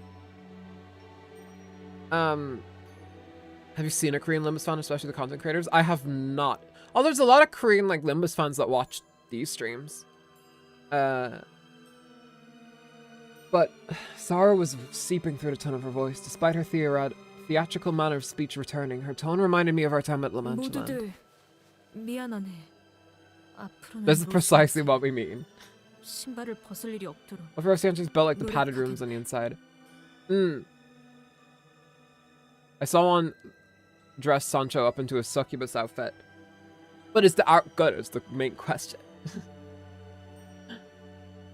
Have you seen a Korean Limbus fan, especially the content creators? I have not. Oh, there's a lot of Korean like Limbus fans that watch these streams. But sorrow was seeping through the tone of her voice. Despite her theatrical manner of speech returning, her tone reminded me of our time at La Mancha Land. 모두들 미안하네. 앞으로는 This is precisely what we mean. 신발을 벗을 일이 없도록. Of course, Sancho's built like the padded rooms on the inside. I saw one dress Sancho up into a succubus outfit. But is the art good? Is the main question.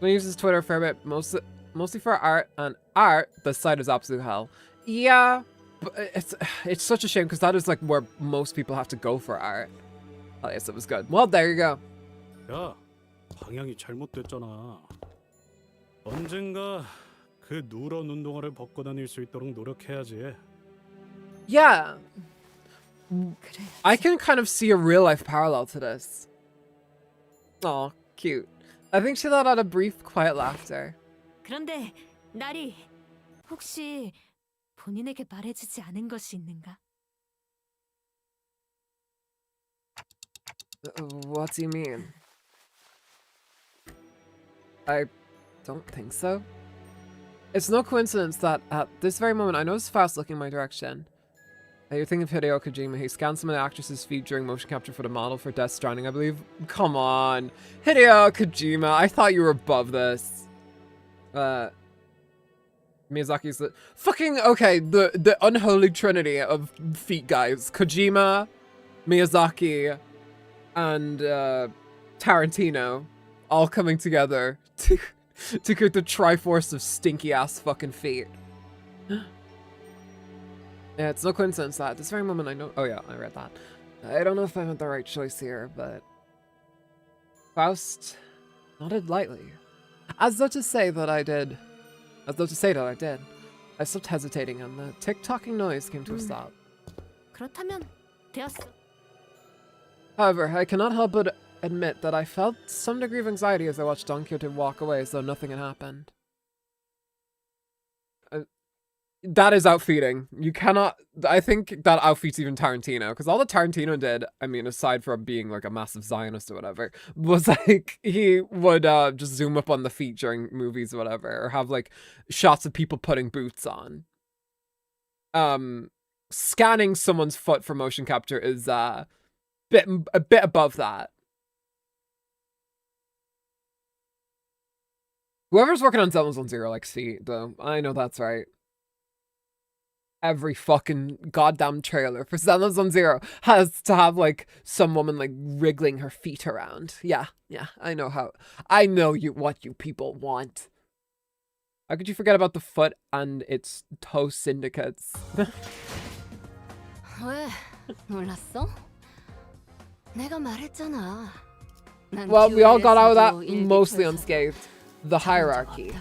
He uses Twitter a fair bit, mostly for art, and art, the site is absolute hell. Yeah, but it's such a shame because that is like where most people have to go for art. Oh, yes, it was good. Well, there you go. 야, 방향이 잘못됐잖아. 언젠가 그 누런 운동화를 벗고 다닐 수 있도록 노력해야지. Yeah. I can kind of see a real life parallel to this. Oh, cute. I think she let out a brief, quiet laughter. 그런데 나리 혹시 본인에게 말해주지 않은 것이 있는가? What do you mean? I don't think so. It's no coincidence that at this very moment I noticed Faust looking my direction. You're thinking of Hideo Kojima. He scanned some of the actress's feet during motion capture for the model for Death Stranding, I believe. Come on. Hideo Kojima, I thought you were above this. Miyazaki's the fucking okay, the unholy trinity of feet guys. Kojima, Miyazaki, and Tarantino all coming together to create the Triforce of stinky ass fucking feet. Yeah, it's no coincidence that at this very moment I know. Oh yeah, I read that. I don't know if I made the right choice here, but Faust nodded lightly, as though to say that I did. As though to say that I did. I stopped hesitating, and the tick-tocking noise came to a stop. 그렇다면 되었어. However, I cannot help but admit that I felt some degree of anxiety as I watched Don Quixote walk away as though nothing had happened. That is outfeating. You cannot... I think that outfeats even Tarantino, because all that Tarantino did, I mean, aside from being like a massive Zionist or whatever, was like, he would just zoom up on the feet during movies or whatever, or have like shots of people putting boots on. Scanning someone's foot for motion capture is a bit above that. Whoever's working on Zelda Zone Zero likes feet, though. I know that's right. Every fucking goddamn trailer for Zelda Zone Zero has to have like some woman like wriggling her feet around. Yeah, I know what you people want. How could you forget about the foot and its toe syndicates? 왜? 몰랐어? 내가 말했잖아. Well, we all got out of that mostly unscathed. The hierarchy.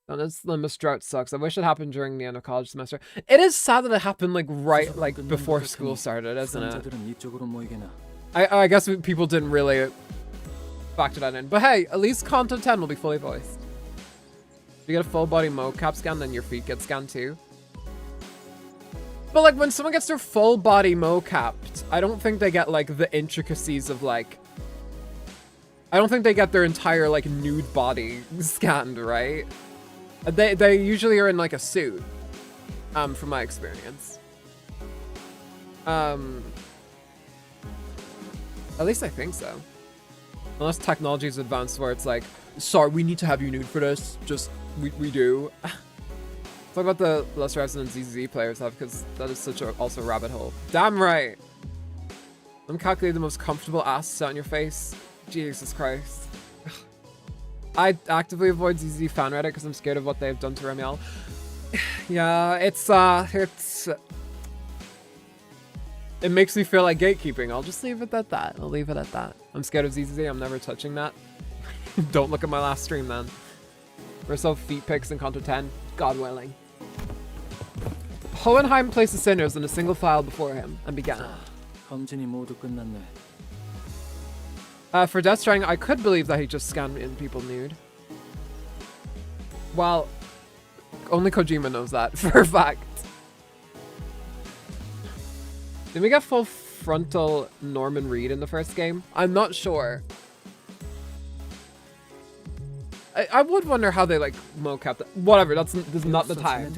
And this Limbus drought sucks. I wish it happened during the end of college semester. It is sad that it happened like before school started, isn't it? I guess people didn't really factor that in. But hey, at least Content 10 will be fully voiced. If you get a full body mocap scan, then your feet get scanned too. But like when someone gets their full body mocapped, I don't think they get like the intricacies of like... I don't think they get their entire like nude body scanned, right? They usually are in like a suit, from my experience. At least I think so. Unless technology is advanced where it's like, sorry, we need to have you nude for this. Just, we do. Talk about the lesser than ZZ players have, because that is such a also a rabbit hole. Damn right. I'm calculating the most comfortable ass set on your face. Jesus Christ. I actively avoid ZZ fan Reddit because I'm scared of what they've done to Remiel. Yeah, it makes me feel like gatekeeping. I'll just leave it at that. I'll leave it at that. I'm scared of ZZ. I'm never touching that. Don't look at my last stream then. We're so feet pics in Conto 10. God willing. Hohenheim placed the sinners in a single file before him and began. For Death Stranding, I could believe that he just scanned in people nude. Well, only Kojima knows that for a fact. Did we get full frontal Norman Reed in the first game? I'm not sure. I would wonder how they like mocap that. Whatever, this is not the time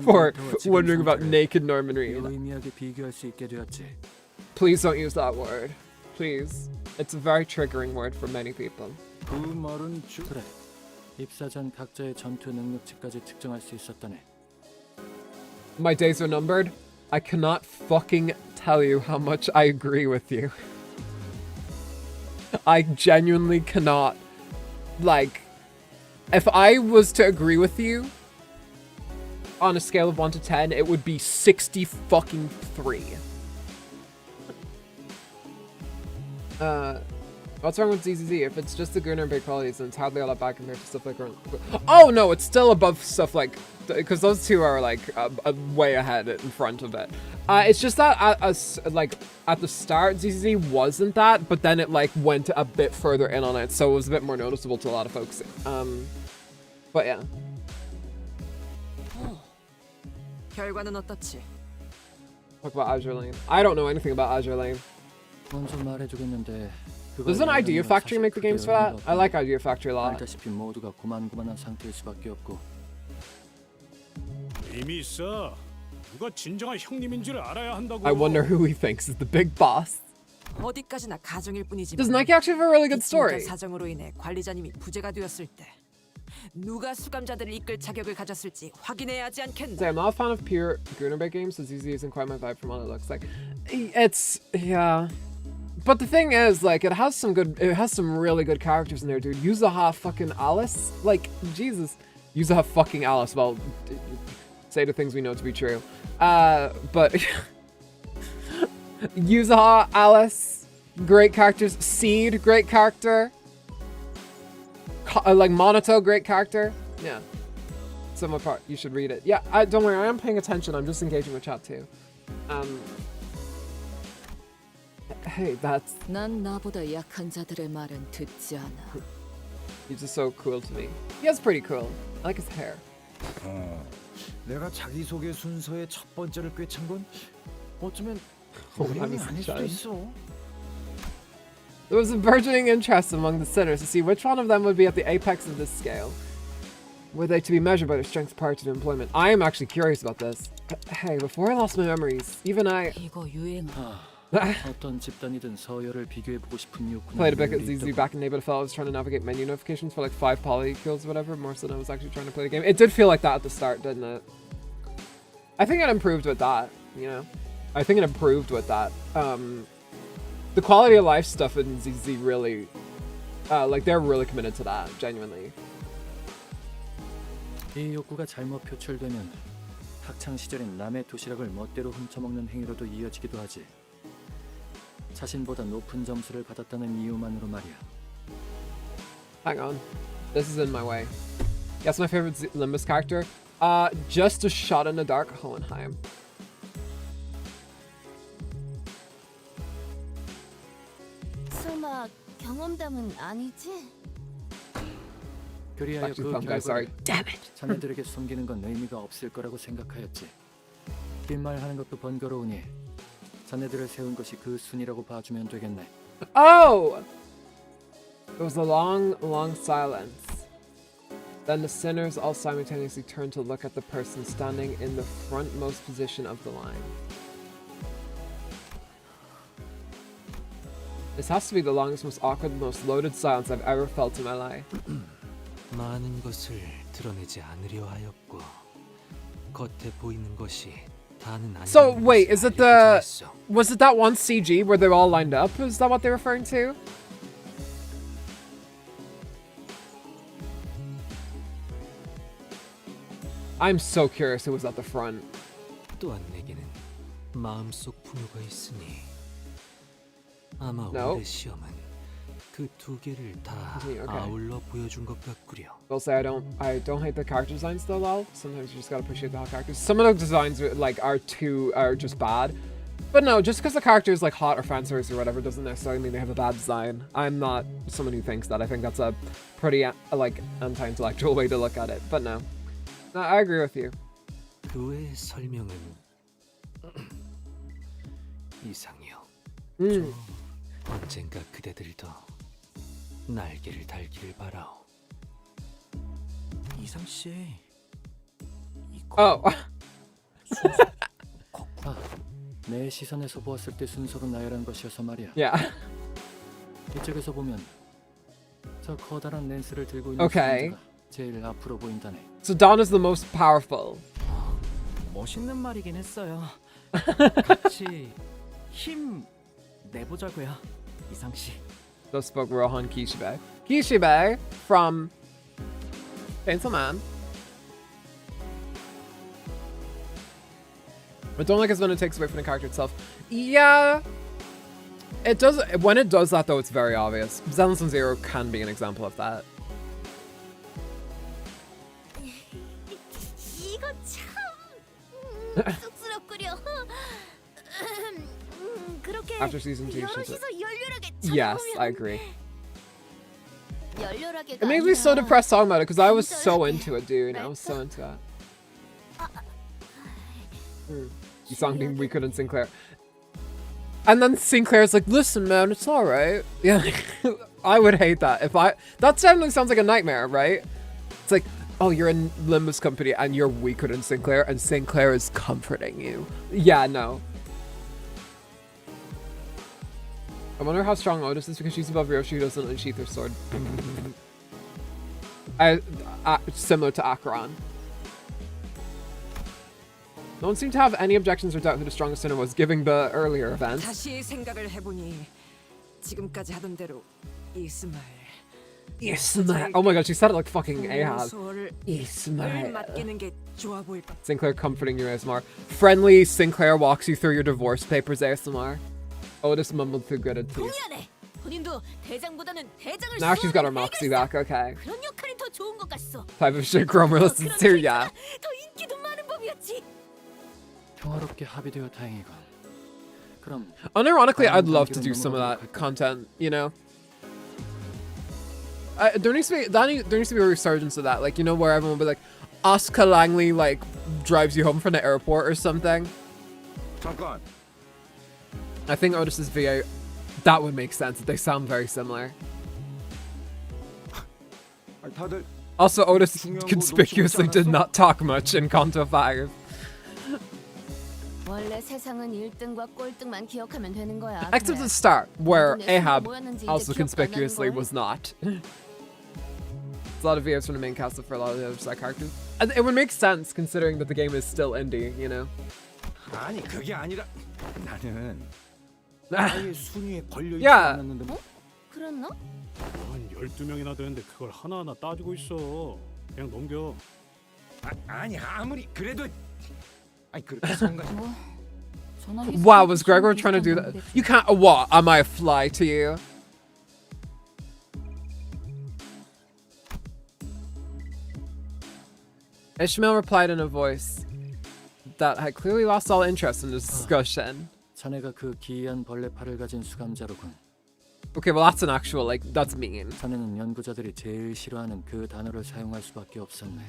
for wondering about naked Norman Reed. Please don't use that word. Please. It's a very triggering word for many people. My days are numbered. I cannot fucking tell you how much I agree with you. I genuinely cannot. Like, if I was to agree with you on a scale of 1 to 10, it would be 60 fucking 3. What's wrong with ZZZ? If it's just the Gunner and big qualities, then it's hardly all that bad compared to stuff like... Oh no, it's still above stuff like... Because those two are like way ahead in front of it. It's just that at the start, ZZZ wasn't that, but then it like went a bit further in on it, so it was a bit more noticeable to a lot of folks. But yeah. 결과는 어떻지? Talk about Azure Lane. I don't know anything about Azure Lane. 먼저 말해주겠는데. Doesn't Idea Factory make the games for that? I like Idea Factory a lot. 알다시피 모두가 고만고만한 상태일 수밖에 없고. 의미 있어. 누가 진정한 형님인 줄 알아야 한다고. I wonder who he thinks is the big boss. 어디까지나 가정일 뿐이지만. Does Nike actually have a really good story? 사정으로 인해 관리자님이 부재가 되었을 때 누가 수감자들을 이끌 자격을 가졌을지 확인해야 하지 않겠나? I'm not a fan of pure Grunerbait games, so ZZ isn't quite my vibe from what it looks like. It's yeah. But the thing is, like, it has some really good characters in there, dude. Yuzaha fucking Alice, like, Jesus. Yuzaha fucking Alice. Well, say the things we know to be true. But Yuzaha Alice, great characters. Seed, great character. Like Monoto, great character. Yeah. Some part, you should read it. Yeah, don't worry, I am paying attention. I'm just engaging with chat too. Hey, that's. 난 나보다 약한 자들의 말은 듣지 않아. He's just so cool to me. He is pretty cool. I like his hair. 내가 자기소개 순서의 첫 번째를 꿰찬 건 어쩌면 I'm 우연이 아닐 수도 excited. 있어. There was a burgeoning interest among the sitters to see which one of them would be at the apex of this scale. Were they to be measured by their strengths prior to employment? I am actually curious about this. Hey, before I lost my memories, even I 이거 유행아. 어떤 집단이든 서열을 비교해보고 싶은 욕구는 played a bit at 누구에게 ZZ 있다고. back in the day, but I felt I was trying to navigate menu notifications for like 5 polykills or whatever, more so than I was actually trying to play the game. It did feel like that at the start, didn't it? I think it improved with that, you know? I think it improved with that. The quality of life stuff in ZZ really, like they're really committed to that, genuinely. 이 욕구가 잘못 표출되면 학창 시절엔 남의 도시락을 멋대로 훔쳐먹는 행위로도 이어지기도 하지. 자신보다 높은 점수를 받았다는 이유만으로 말이야. Hang on. This is in my way. Yes, my favorite Limbus character. Just a shot in the dark, Hohenheim. 설마 경험담은 아니지? 그리하여 Actually, 그 pump guy, sorry. 결과를 Damn it. 자네들에게 숨기는 건 의미가 없을 거라고 생각하였지. 빈말하는 것도 번거로우니 자네들을 세운 것이 그 순이라고 봐주면 되겠네. Oh! It was a long, long silence. Then the sinners all simultaneously turned to look at the person standing in the frontmost position of the line. This has to be the longest, most awkward, most loaded silence I've ever felt in my life. 많은 것을 드러내지 않으려 하였고 겉에 보이는 것이 다는 아니라는 So wait, 것을 is it 알려주려 the 했어. was it that one CG where they're all lined up? Is that what they're referring to? I'm so curious who was at the front. 또한 내게는 마음속 풍요가 있으니 아마 No. 올해 시험은 그 두 개를 다 Continue, okay. 아울러 보여준 것 같구려. I'll say I don't hate the character designs though. Lol. Sometimes you just gotta appreciate the hot characters. Some of the designs are just bad, but no, just because the character is like hot or fan service or whatever doesn't necessarily mean they have a bad design. I'm not someone who thinks that. I think that's a pretty like anti-intellectual way to look at it. But no, I agree with you. 그 외의 설명은 이상이요. 언젠가 그대들도 날개를 달기를 바라오. 이상 씨. Oh. 내 시선에서 보았을 때 순서로 나열한 것이어서 말이야. Yeah. 이쪽에서 보면 저 커다란 렌스를 들고 있는 Okay. 수감자가 제일 앞으로 보인다네. So Dawn is the most powerful. 멋있는 말이긴 했어요. 같이 힘 내보자고요, 이상 씨. Those spoke Rohan Kishibe. Kishibe from Chainsaw Man. I don't like it when it takes away from the character itself. Yeah, it does. When it does that, though, it's very obvious. Zenless Zero can be an example of that. 이거 참 쑥스럽구려. 그렇게 After season 2, 여럿이서 열렬하게 yes, 쳐다보면 I agree. 열렬하게가 It makes me so 아니라 depressed talking about it because I was so into it, dude. I was so into it. Isang weaker than Sinclair. And then Sinclair's like, listen, man, it's all right. Yeah, I would hate that. That definitely sounds like a nightmare, right? It's like, oh, you're in Limbus company and you're weaker than Sinclair and Sinclair is comforting you. Yeah, no. I wonder how strong Otis is because she's above Ryoshi who doesn't unsheath her sword. Similar to Acheron. No one seemed to have any objections or doubt who the strongest sinner was, given the earlier events. 다시 생각을 해보니 지금까지 하던 대로 이스마엘. Oh my god, she said it like fucking Ahab. 이스마엘. 맡기는 게 좋아 보일 것. Sinclair comforting you, ASMR. Friendly Sinclair walks you through your divorce papers, ASMR. Otis mumbled through gritted teeth. Now she's got her moxie back, okay. Type of shit Cromer listens to, yeah. 평화롭게 합의되어 다행이군. 그럼 Unironically, I'd love to do some of that content, you know? There needs to be a resurgence of that, like, you know, where everyone will be like, Asuka Langley, like, drives you home from the airport or something. I think Otis's VA, that would make sense. They sound very similar. Also, Otis conspicuously did not talk much in Kanto 5. Except at the start, where Ahab also conspicuously was not. It's a lot of VAs from the main cast for a lot of the other side characters. And it would make sense considering that the game is still indie, you know? 아니 그게 아니라 나는 아예 순위에 걸려 있지 Yeah. 않았는데. 그랬나? 한 12명이나 되는데 그걸 하나하나 따지고 있어. 그냥 넘겨. 아니 아무리 그래도 아니 그렇게 성가시. Wow, was Gregor trying to do that? You can't. What? Am I a fly to you? Ishmael replied in a voice that had clearly lost all interest in the discussion. 자네가 그 기이한 벌레 팔을 가진 수감자로군. Okay, well that's an actual, like, that's mean. 자네는 연구자들이 제일 싫어하는 그 단어를 사용할 수밖에 없었네.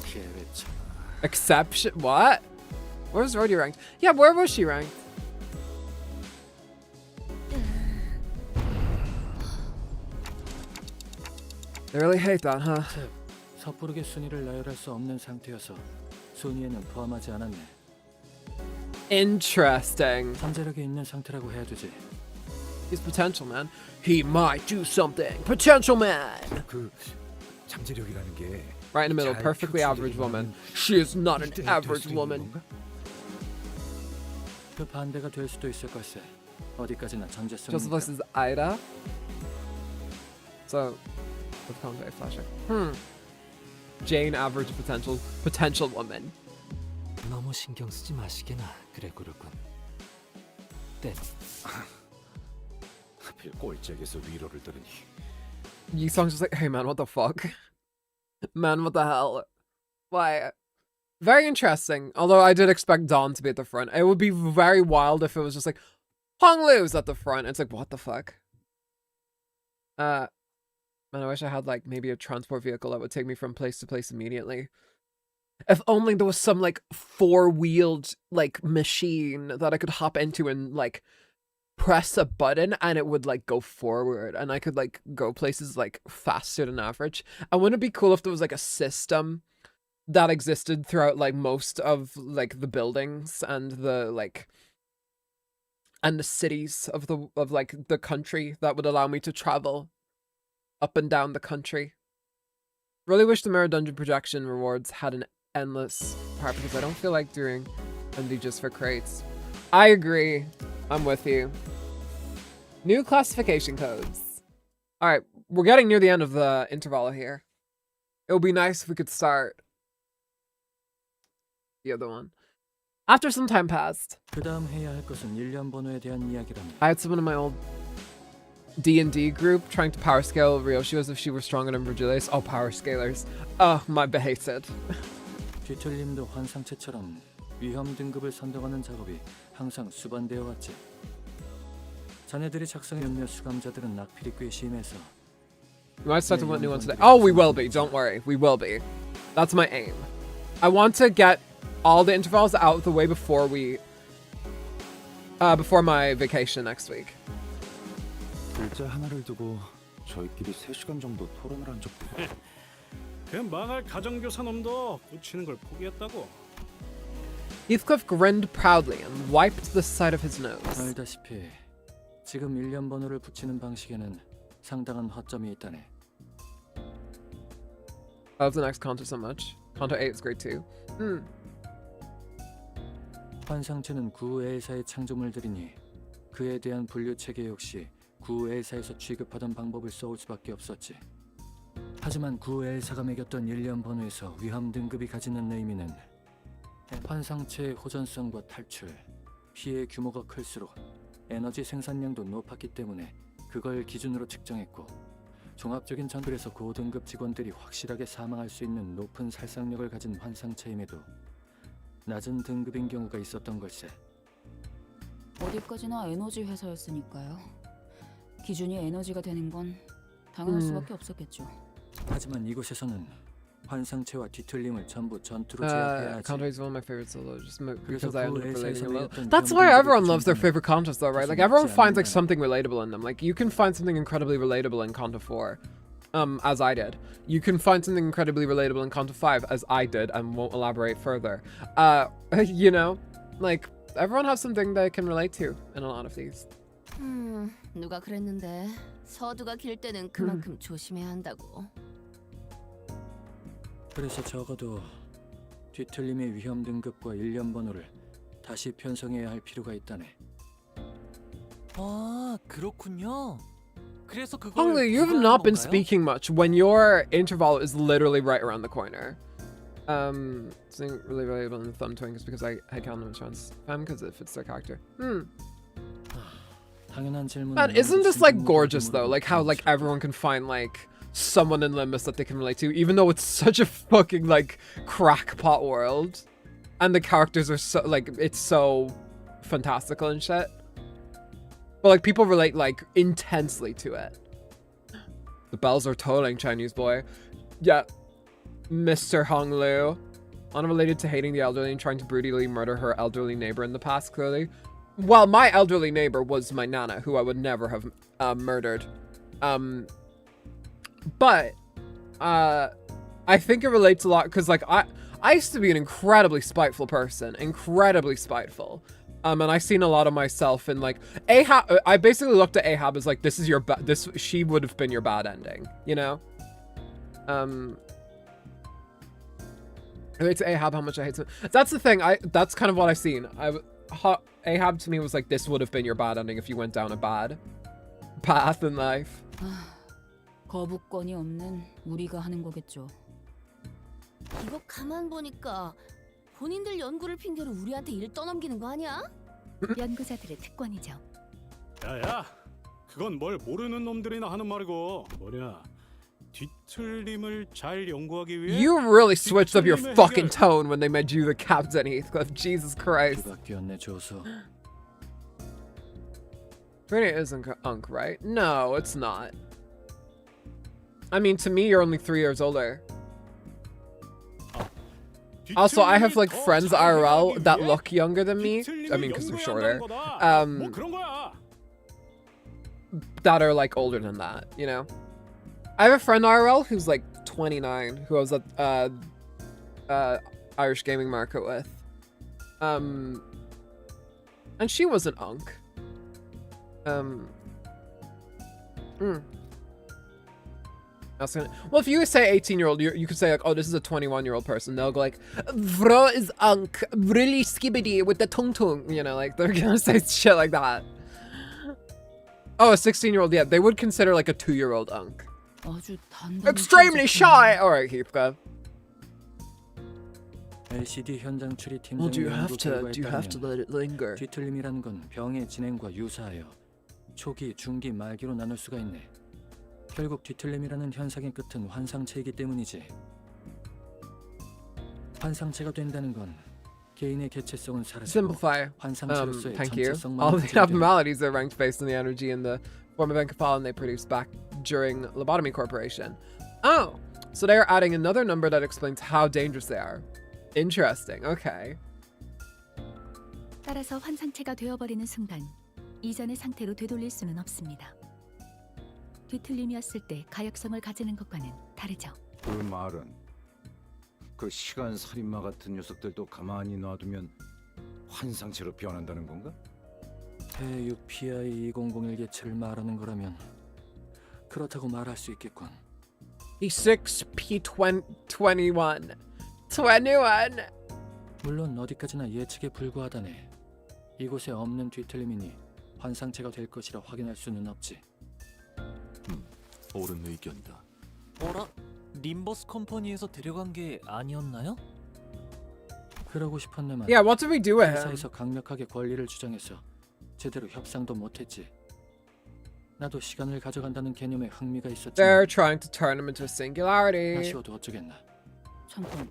개회차. Exception? What? Where's Rhodey ranked? Yeah, where was she ranked? They really hate that, huh? 즉, 섣부르게 순위를 나열할 수 없는 상태여서 순위에는 포함하지 않았네. Interesting. 잠재력이 있는 상태라고 해야 되지. He's potential, man. He might do something. Potential man. 그 잠재력이라는 게 Right in the middle, perfectly average woman. She is not an average woman. 그 반대가 될 수도 있을 걸세. 어디까지나 정제성이니까. Joseph versus Ida. So, with Convey flashing. Jane, average potential woman. 너무 신경 쓰지 마시게나 그래 그러군. 땡. 하필 꼴짝에서 위로를 들으니. Yisong's just like, hey man, what the fuck? Man, what the hell? Why? Very interesting. Although I did expect Dawn to be at the front. It would be very wild if it was just like, Hong Liu's at the front. It's like, what the fuck? Man, I wish I had like maybe a transport vehicle that would take me from place to place immediately. If only there was some like 4-wheeled like machine that I could hop into and like press a button and it would like go forward and I could like go places like faster than average. And wouldn't it be cool if there was like a system that existed throughout like most of like the buildings and the like and the cities of like the country that would allow me to travel up and down the country. Really wish the Mirror Dungeon projection rewards had an endless part because I don't feel like doing MD just for crates. I agree. I'm with you. New classification codes. Alright, we're getting near the end of the interval here. It would be nice if we could start the other one. After some time passed, 그다음 해야 할 것은 1년 번호에 대한 이야기랍니다. I had someone in my old D&D group trying to power scale Ryoshi as if she were stronger than Virgilius. Oh, power scalers. Oh, my behated. 뒤틀림도 환상체처럼 위험 등급을 선정하는 작업이 항상 수반되어 왔지. 자네들이 작성한 몇몇 수감자들은 낙필이 꽤 심해서. We might start to want new ones today. Oh, we will be. Don't worry. We will be. That's my aim. I want to get all the intervals out of the way before we before my vacation next week. 글자 하나를 두고 저희끼리 3시간 정도 토론을 한 적도 그 망할 가정교사 놈도 꽂히는 걸 포기했다고. Heathcliff grinned proudly and wiped the side of his nose. 알다시피 지금 1년 번호를 붙이는 방식에는 상당한 허점이 있다네. I love the next Kanto so much. Kanto 8 is great too. 환상체는 구엘사의 창조물들이니 그에 대한 분류 체계 역시 구엘사에서 취급하던 방법을 써올 수밖에 없었지. 하지만 구엘사가 매겼던 1년 번호에서 위험 등급이 가지는 의미는 환상체의 호전성과 탈출, 피해 규모가 클수록 에너지 생산량도 높았기 때문에 그걸 기준으로 측정했고, 종합적인 전술에서 고등급 직원들이 확실하게 사망할 수 있는 높은 살상력을 가진 환상체임에도 낮은 등급인 경우가 있었던 걸세. 어디까지나 에너지 회사였으니까요. 기준이 에너지가 되는 건 당연할 수밖에 없었겠죠. 하지만 이곳에서는 환상체와 뒤틀림을 전부 전투로 제압해야 하지. Kanto is one of my favorite solos, just because 그래서 I ended up relating 구엘사에서 a lot. 매겼던 That's why 위험 everyone 등급의 loves their 기준은 favorite Kantos though, right? Like everyone finds like something relatable in them. Like you can find something incredibly relatable in Kanto 4, as I did. You can find something incredibly relatable in Kanto 5, as I did, and won't elaborate further. You know, like everyone has something they can relate to in a lot of these. 누가 그랬는데 서두가 길 때는 그만큼 조심해야 한다고. 그래서 적어도 뒤틀림의 위험 등급과 1년 번호를 다시 편성해야 할 필요가 있다네. 아, 그렇군요. 그래서 그걸 Hongli, you have not been speaking much when your interval is literally right around the corner. Something really relatable in the thumb twink is because I count them as trans femme because it fits their character. 당연한 질문. Man, isn't this like gorgeous though? Like how like everyone can find like someone in Limbus that they can relate to, even though it's such a fucking like crackpot world, and the characters are so like it's so fantastical and shit. But like people relate like intensely to it. The bells are tolling, Chinese boy. Yeah, Mr. Hong Lu, unrelated to hating the elderly and trying to brutally murder her elderly neighbor in the past. Clearly, well, my elderly neighbor was my nana, who I would never have murdered. But I think it relates a lot because like I used to be an incredibly spiteful person, incredibly spiteful. And I seen a lot of myself in like Ahab. I basically looked at Ahab as like, this is your she would have been your bad ending, you know. It's Ahab how much I hate him. That's the thing. That's kind of what I seen. Ahab to me was like, this would have been your bad ending if you went down a bad path in life. 거부권이 없는 우리가 하는 거겠죠. 이거 가만 보니까 본인들 연구를 핑계로 우리한테 일 떠넘기는 거 아니야? 연구자들의 특권이죠. 야야, 그건 뭘 모르는 놈들이나 하는 말이고 뭐냐? 뒤틀림을 잘 연구하기 위해. You really switched up your fucking tone when they made you the captain, Heathcliff. Jesus Christ. Trini isn't Unk, right? No, it's not. I mean, to me, you're only 3 years older. Also, I have like friends IRL that look younger than me. I mean, because they're shorter. That are like older than that, you know? I have a friend IRL who's like 29, who I was at Irish Gaming Market with. And she was an Unk. Well, if you say 18-year-old, you could say like, oh, this is a 21-year-old person. They'll go like, bro is Unk, really skibbity with the tung tung. You know, like they're gonna say shit like that. Oh, a 16-year-old, yeah, they would consider like a 2-year-old Unk. Extremely shy. All right, keep going. LCD 현장 추리 Well, 팀장의 do you 연구 have to let it linger? 뒤틀림이라는 건 병의 진행과 유사하여 초기, 중기, 말기로 나눌 수가 있네. 결국 뒤틀림이라는 현상의 끝은 환상체이기 때문이지. 환상체가 된다는 건 개인의 개체성은 사라지고 Simplify. 환상체로서의 Thank you. 정체성만 All the 유지되는 abnormalities are ranked based on the energy in the form of enkephalin they produce back during lobotomy corporation. Oh, so they are adding another number that explains how dangerous they are. Interesting. Okay. 따라서 환상체가 되어버리는 순간 이전의 상태로 되돌릴 수는 없습니다. 뒤틀림이었을 때 가역성을 가지는 것과는 다르죠. 그 말은 그 시간 살인마 같은 녀석들도 가만히 놔두면 환상체로 변한다는 건가? 대육 PI-2001 개체를 말하는 거라면 그렇다고 말할 수 있겠군. P6P21. 물론 어디까지나 예측에 불과하다네. 이곳에 없는 뒤틀림이니 환상체가 될 것이라 확인할 수는 없지. 옳은 의견이다. 어라? 림버스 컴퍼니에서 데려간 게 아니었나요? 그러고 싶었네만. Yeah, what did we do with him? 회사에서 강력하게 권리를 주장해서 제대로 협상도 못했지. 나도 시간을 가져간다는 개념에 흥미가 있었지만 They're trying to turn him into a singularity. 아쉬워도 어쩌겠나. 잠깐.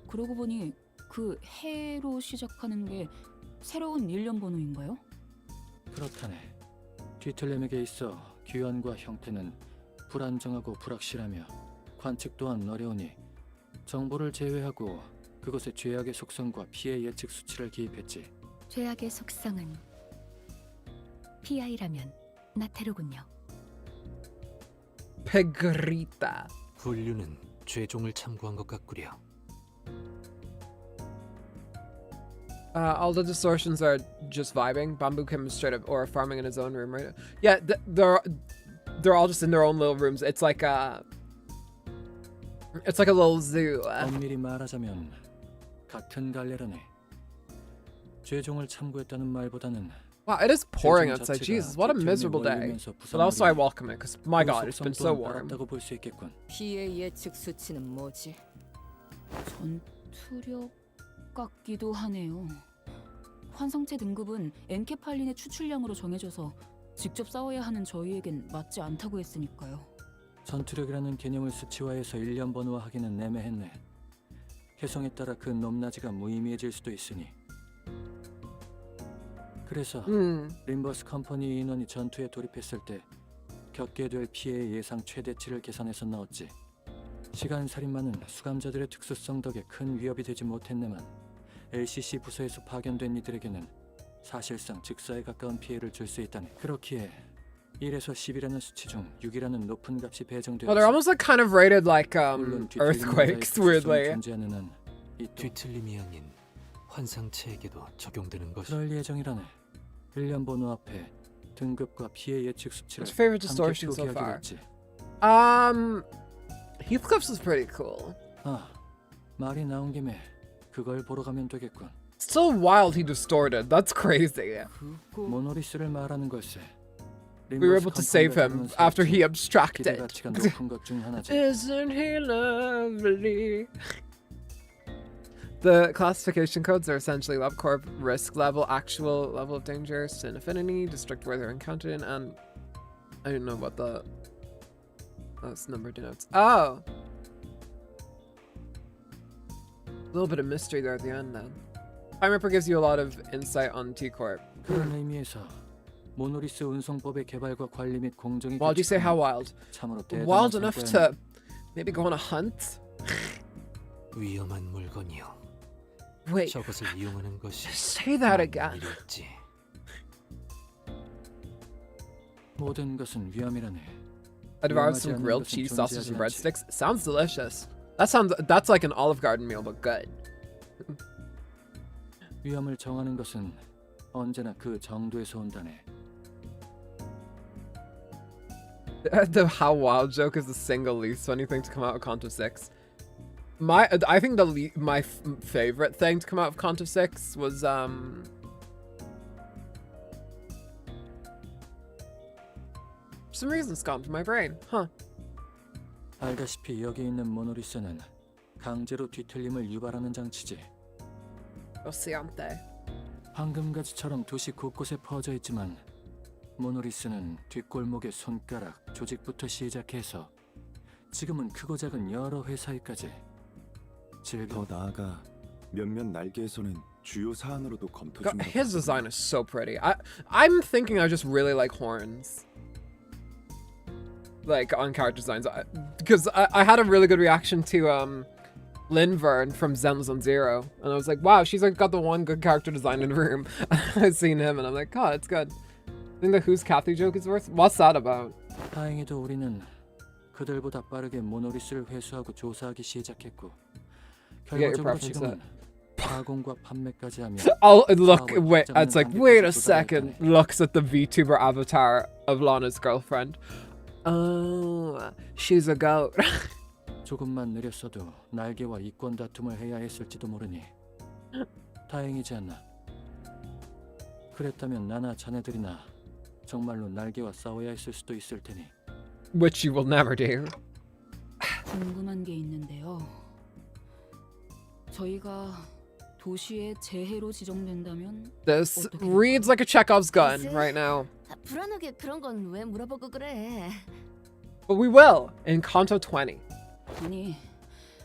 그러고 보니 그 해로 시작하는 게 새로운 일련 번호인가요? 그렇다네. 뒤틀림에게 있어 규현과 형태는 불안정하고 불확실하며 관측 또한 어려우니 정보를 제외하고 그것의 죄악의 속성과 피해 예측 수치를 기입했지. 죄악의 속성은 PI라면 나태로군요. Pegrita. 분류는 죄종을 참고한 것 같구려. All the distortions are just vibing. Bamboo Kim is straight up or farming in his own room right now. Yeah, they're all just in their own little rooms. It's like a little zoo. 엄밀히 말하자면 같은 갈래라네. 죄종을 참고했다는 말보다는 Wow, it is pouring outside. Jesus, what a miserable day. But also I welcome it because my God, it's been so warm. 볼 수 있겠군. 피해 예측 수치는 뭐지? 전투력 같기도 하네요. 환상체 등급은 엔케팔린의 추출량으로 정해져서 직접 싸워야 하는 저희에겐 맞지 않다고 했으니까요. 전투력이라는 개념을 수치화해서 일련 번호화하기는 애매했네. 해성에 따라 그 높낮이가 무의미해질 수도 있으니. 그래서 림버스 컴퍼니 인원이 전투에 돌입했을 때 겪게 될 피해의 예상 최대치를 계산해서 넣었지. 시간 살인마는 수감자들의 특수성 덕에 큰 위협이 되지 못했네만 LCC 부서에서 파견된 이들에게는 사실상 직사에 가까운 피해를 줄 수 있다네. 그렇기에 1에서 10이라는 수치 중 6이라는 높은 값이 배정되었지. Well, they're almost like kind of rated like earthquakes, weirdly. 뒤틀림이 아닌 환상체에게도 적용되는 것이. 그럴 예정이라네. 1년 번호 앞에 등급과 피해 예측 수치를 What's your favorite distortion so far? Heathcliff's is pretty cool. 아, 말이 나온 김에 그걸 보러 가면 되겠군. So wild he distorted. That's crazy. 모노리스를 말하는 걸세. We were able to save him after he abstracted. Isn't he lovely? The classification codes are essentially LabCorp, risk level, actual level of danger, sin affinity, district where they're encountered in, and I don't know what the this number denotes. Oh! A little bit of mystery there at the end then. Time Ripper gives you a lot of insight on T-Corp. 그런 의미에서 모노리스 운송법의 개발과 관리 및 공정이 Why do you say how wild? Wild enough to maybe go on a hunt? 위험한 물건이요. Wait. 저것을 이용하는 것이 Say that again. 일이었지. 모든 것은 위험이라네. I devoured some grilled cheese sausage and breadsticks. Sounds delicious. That's like an Olive Garden meal, but good. 위험을 정하는 것은 언제나 그 정도에서 온다네. The how wild joke is the single least funny thing to come out of Count of Six. I think my favorite thing to come out of Count of Six was for some reason it's gone from my brain. Huh. 알다시피 여기 있는 모노리스는 강제로 뒤틀림을 유발하는 장치지. 황금가지처럼 도시 곳곳에 퍼져 있지만 모노리스는 뒷골목의 손가락 조직부터 시작해서 지금은 크고 작은 여러 회사에까지. 더 나아가 몇몇 날개에서는 주요 사안으로도 검토 중이라고. His design is so pretty. I'm thinking I just really like horns. Like on character designs, because I had a really good reaction to Linvern from Zenless Zero, and I was like, wow, she's like got the one good character design in the room. I've seen him, and I'm like, God, it's good. I think the Who's Kathy joke is worth. What's that about? 다행히도 우리는 그들보다 빠르게 모노리스를 회수하고 조사하기 시작했고 결과적으로 지금은 가공과 판매까지 하며. Oh, look, wait, it's like, wait a second. Looks at the VTuber avatar of Lana's girlfriend. Oh, she's a goat. 조금만 느렸어도 날개와 이권 다툼을 해야 했을지도 모르니 다행이지 않나. 그랬다면 나나 자네들이나 정말로 날개와 싸워야 했을 수도 있을 테니. Which you will never do. 궁금한 게 있는데요. 저희가 도시의 재해로 지정된다면 This reads like a Chekhov's gun right now. 불안하게 그런 건 왜 물어보고 그래? But we will in Kanto 20. 아니,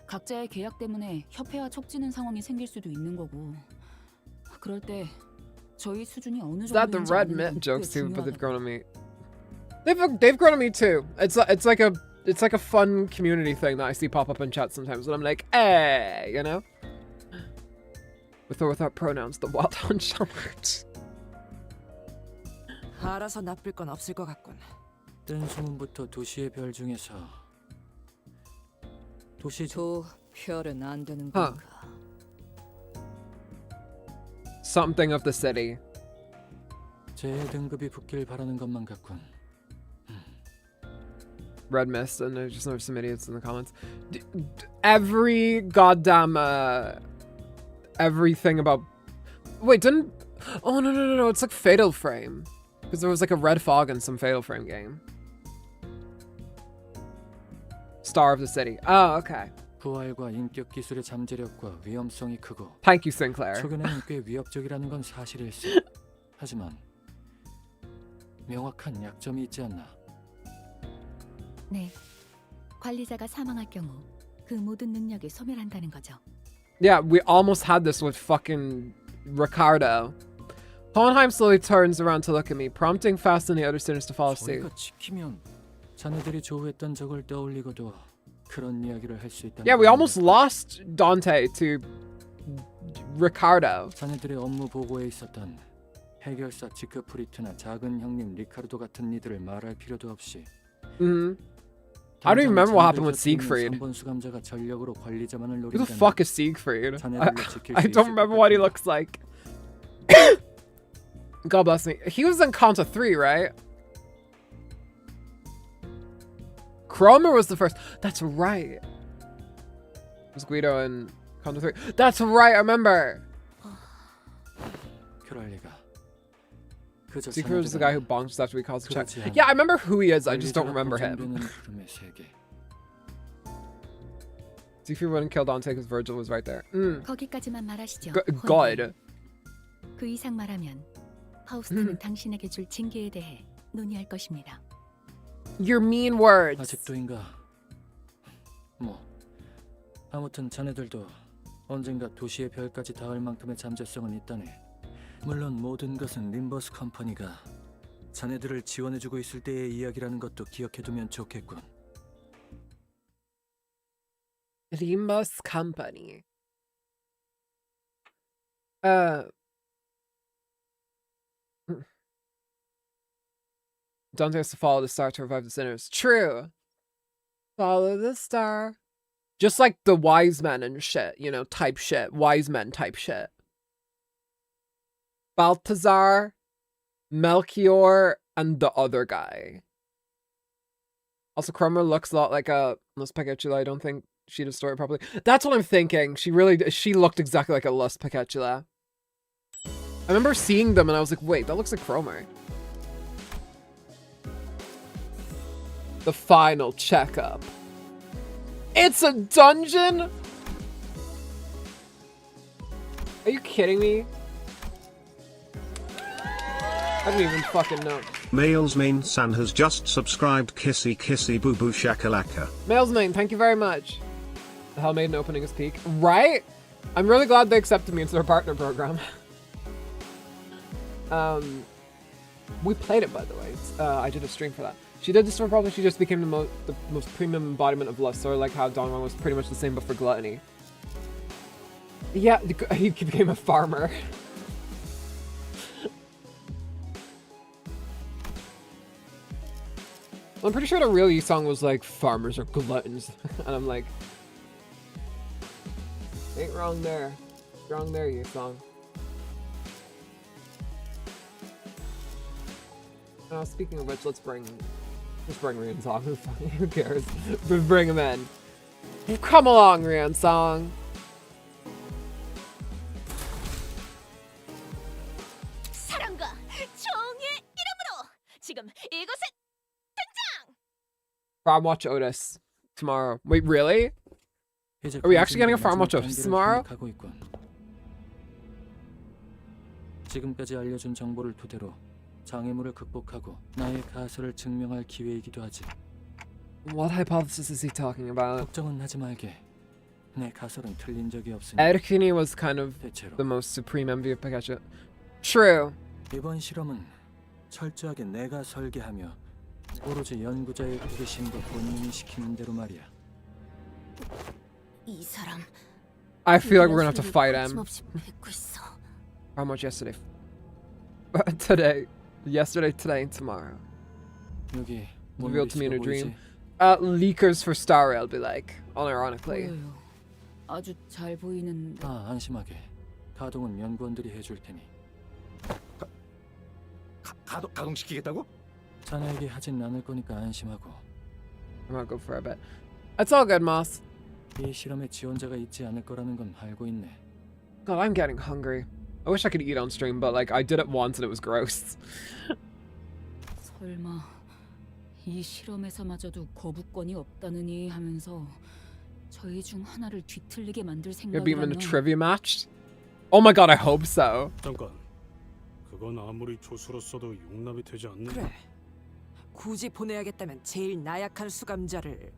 각자의 계약 때문에 협회와 척지는 상황이 생길 수도 있는 거고. 그럴 때 저희 수준이 어느 Is that the 정도인지 red 아는 mint 건 jokes 꽤 too? But they've 중요하다고. grown on me. They've grown on me too. It's like a fun community thing that I see pop up in chat sometimes, and I'm like, hey, you know. With or without pronouns, the wild hunt summered. 알아서 나쁠 건 없을 것 같군. 뜬 소문부터 도시의 별 중에서 도시 별은 안 되는 Huh. 건가? Something of the city. 재해 등급이 붙길 바라는 것만 같군. Red mist, and there's just some idiots in the comments. Every goddamn everything about. Wait, didn't? Oh no! It's like Fatal Frame, because there was like a red fog in some Fatal Frame game. Star of the City. Oh, okay. 부활과 인격 기술의 잠재력과 위험성이 크고. Thank you, Sinclair. 초견에는 꽤 위협적이라는 건 사실일세. 하지만 명확한 약점이 있지 않나. 네, 관리자가 사망할 경우 그 모든 능력이 소멸한다는 거죠. Yeah, we almost had this with fucking Ricardo. Hohenheim slowly turns around to look at me, prompting Fast and the other students to follow suit. 저희가 지키면 자네들이 조우했던 적을 떠올리고도 그런 이야기를 할 수 있다. Yeah, we almost lost Dante to Ricardo. 자네들의 업무 보고에 있었던 해결사 지크프리트나 작은 형님 리카르도 같은 이들을 말할 필요도 없이. I don't even remember what happened with Siegfried. Who the fuck is Siegfried? I don't remember what he looks like. God bless me. He was in Kanto 3, right? Cromer was the first. That's right. It was Guido in Kanto 3. That's right, I remember. Siegfried was the guy who bonks after we caused the check. Yeah, I remember who he is, I just don't remember him. Siegfried wouldn't kill Dante because Virgil was right there. 거기까지만 말하시죠. God. 그 이상 말하면 파우스트는 당신에게 줄 징계에 대해 논의할 것입니다. Your mean words. 아직도인가? 뭐 아무튼 자네들도 언젠가 도시의 별까지 닿을 만큼의 잠재성은 있다네. 물론 모든 것은 림버스 컴퍼니가 자네들을 지원해주고 있을 때의 이야기라는 것도 기억해두면 좋겠군. Limbus Company. Dante has to follow the star to revive the sinners. True. Follow the star. Just like the wise men and shit, you know, type shit. Wise men type shit. Balthazar, Melchior, and the other guy. Also, Cromer looks a lot like a Lus Pecatula. I don't think she distorted properly. That's what I'm thinking. She looked exactly like a Lus Pecatula. I remember seeing them and I was like, wait, that looks like Cromer. The final checkup. It's a dungeon? Are you kidding me? I don't even fucking know. Male's main San has just subscribed. Kissy kissy boo boo shakalaka. Male's main, thank you very much. The Hell Maiden opening is peak. Right? I'm really glad they accepted me into their partner program. We played it, by the way. I did a stream for that. She did distort probably. She just became the most premium embodiment of lust, sort of like how Dongwon was pretty much the same but for gluttony. Yeah, he became a farmer. I'm pretty sure the real song was like, farmers are gluttons. And I'm like, ain't wrong there. Wrong there, you song. Speaking of which, let's bring Rian Song. Who cares? Bring him in. Come along, Rian Song. 사랑과 정의 이름으로 지금 이곳에 등장. Farm Watch Otis tomorrow. Wait, really? Are we actually getting a Farm Watch Otis tomorrow? 지금까지 알려준 정보를 토대로 장애물을 극복하고 나의 가설을 증명할 기회이기도 하지. What hypothesis is he talking about? 걱정은 하지 말게. 내 가설은 틀린 적이 없으니. Erkini was kind of the most supreme envy of Pikachu. True. 이번 실험은 철저하게 내가 설계하며 오로지 연구자의 호기심과 본능이 시키는 대로 말이야. 이 사람. I feel like we're gonna have to fight him. How much yesterday? Today. Yesterday, today, and tomorrow. 여기 Revealed to me in a dream. Leakers for Star Rail, be like, unironically. 아주 잘 보이는데. 안심하게. 가동은 연구원들이 해줄 테니. 가동시키겠다고? 자네에게 하진 않을 거니까 안심하고. I'm gonna go for a bit. It's all good, Moss. 이 실험에 지원자가 있지 않을 거라는 건 알고 있네. God, I'm getting hungry. I wish I could eat on stream, but like I did it once and it was gross. 설마 이 실험에서마저도 거부권이 없다느니 하면서 저희 중 하나를 뒤틀리게 만들 You'll beat him in a 생각이라면 trivia match? Oh my god, I hope so. 잠깐. 그건 아무리 조수로서도 용납이 되지 않는. 그래. 굳이 보내야겠다면 제일 나약한 수감자를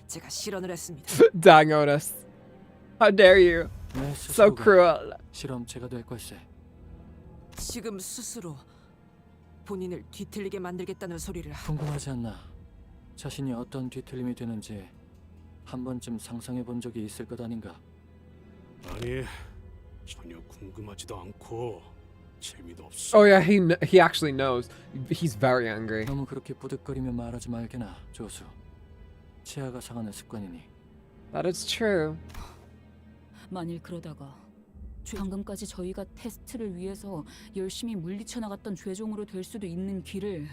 제가 실언을 했습니다. Dang, Otis. How dare you? So cruel. 실험체가 될 걸세. 지금 스스로 본인을 뒤틀리게 만들겠다는 소리를 궁금하지 않나? 자신이 어떤 뒤틀림이 되는지 한 번쯤 상상해 본 적이 있을 것 아닌가? 아니, 전혀 궁금하지도 않고 재미도 없어. Oh yeah, he actually knows. He's very angry. 너무 그렇게 부득거리며 말하지 말게나, 조수. 치아가 상하는 습관이니. That is true. 만일 그러다가 방금까지 저희가 테스트를 위해서 열심히 물리쳐 나갔던 죄종으로 될 수도 있는 길을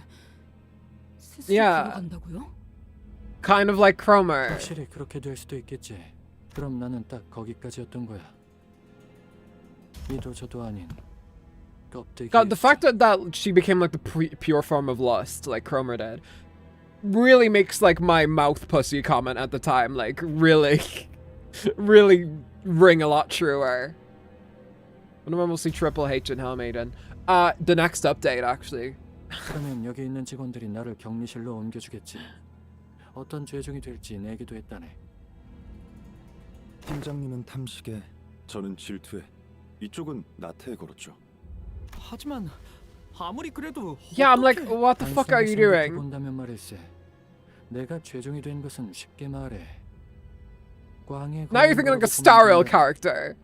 스스로 걸어간다고요? Kind of like Cromer. 확실히 그렇게 될 수도 있겠지. 그럼 나는 딱 거기까지였던 거야. 이도 저도 아닌 껍데기. God, the fact that she became like the pure form of lust, like Cromer did, really makes like my mouth pussy comment at the time, like really ring a lot truer. Wonder when we'll see Triple H and Hell Maiden. The next update, actually. 그러면 여기 있는 직원들이 나를 격리실로 옮겨주겠지. 어떤 죄종이 될지 내기도 했다네. 팀장님은 탐식에, 저는 질투에, 이쪽은 나태에 걸었죠. 하지만 아무리 그래도 Yeah, I'm like, what the fuck are you doing? 본다면 말일세. 내가 죄종이 된 것은 쉽게 말해. 꽝에 Now you're thinking like a Star Rail character.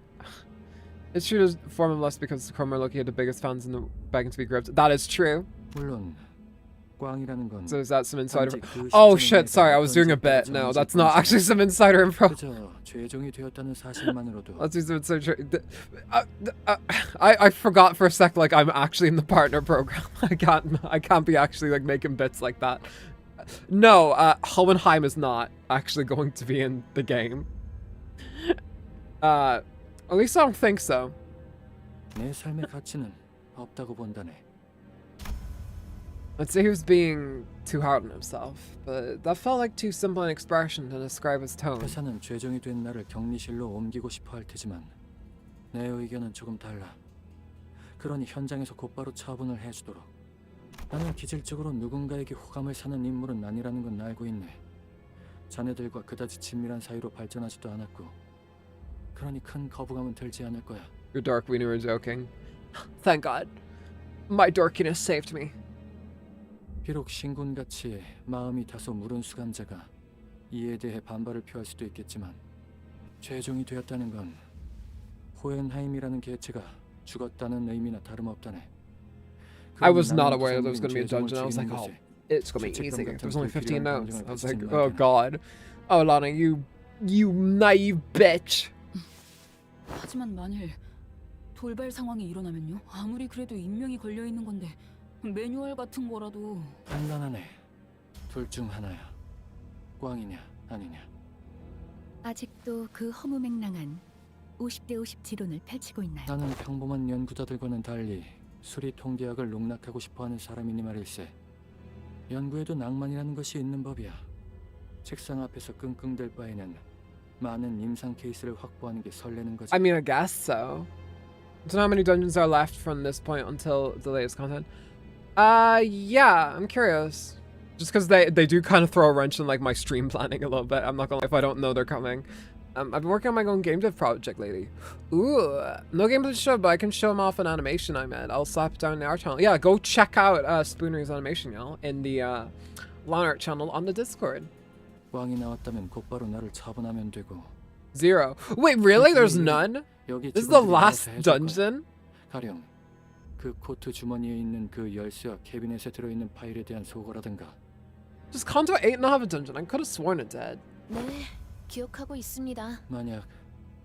It's true to form of lust because Cromer Loki had the biggest fans in the begging to be gripped. That is true. 물론 꽝이라는 건. So is that some insider? Oh shit! Sorry, I was doing a bit. No, that's not actually some insider info. 그저 죄종이 되었다는 사실만으로도. Let's do some insider. I forgot for a sec. Like I'm actually in the partner program. I can't be actually like making bits like that. No, Hohenheim is not actually going to be in the game. At least I don't think so. 내 삶의 가치는 없다고 본다네. I'd say he was being too hard on himself, but that felt like too simple an expression to describe his tone. 회사는 죄종이 된 나를 격리실로 옮기고 싶어 할 테지만 내 의견은 조금 달라. 그러니 현장에서 곧바로 처분을 해주도록. 나는 기질적으로 누군가에게 호감을 사는 인물은 아니라는 건 알고 있네. 자네들과 그다지 친밀한 사이로 발전하지도 않았고 그러니 큰 거부감은 들지 않을 거야. Your dork, we knew we were joking. Thank God. My dorkiness saved me. 비록 신군같이 마음이 다소 무른 수감자가 이에 대해 반발을 표할 수도 있겠지만 최종이 되었다는 건 호헨하임이라는 개체가 죽었다는 의미나 다름없다네. I was not aware that there was going to be a dungeon. I was like, oh, it's going to be easy. There's only 15 notes. I was like, oh god. Oh, Lana, you naive bitch. 하지만 만일 돌발 상황이 일어나면요? 아무리 그래도 인명이 걸려 있는 건데 매뉴얼 같은 거라도. 간단하네. 둘 중 하나야. 꽝이냐 아니냐. 아직도 그 허무맹랑한 50대 50 지론을 펼치고 있나요? 나는 평범한 연구자들과는 달리 수리 통계학을 농락하고 싶어하는 사람이니 말일세. 연구에도 낭만이라는 것이 있는 법이야. 책상 앞에서 끙끙댈 바에는 많은 임상 케이스를 확보하는 게 설레는 거지. I mean, I guess so. So how many dungeons are left from this point until the latest content? Yeah, I'm curious. Just because they do kind of throw a wrench in like my stream planning a little bit. I'm not gonna lie, if I don't know they're coming. I've been working on my own game dev project lately. Ooh, no gameplay to show, but I can show them off an animation I made. I'll slap it down in the art channel. Yeah, go check out Spoonery's animation, y'all, in the Lawn Art channel on the Discord. 꽝이 나왔다면 곧바로 나를 처분하면 되고. 0. Wait, really? There's none? This is the last dungeon? 가령 그 코트 주머니에 있는 그 열쇠와 캐비넷에 들어있는 파일에 대한 소거라든가. Does Contour 8 not have a dungeon? I could have sworn it did. 네, 기억하고 있습니다. 만약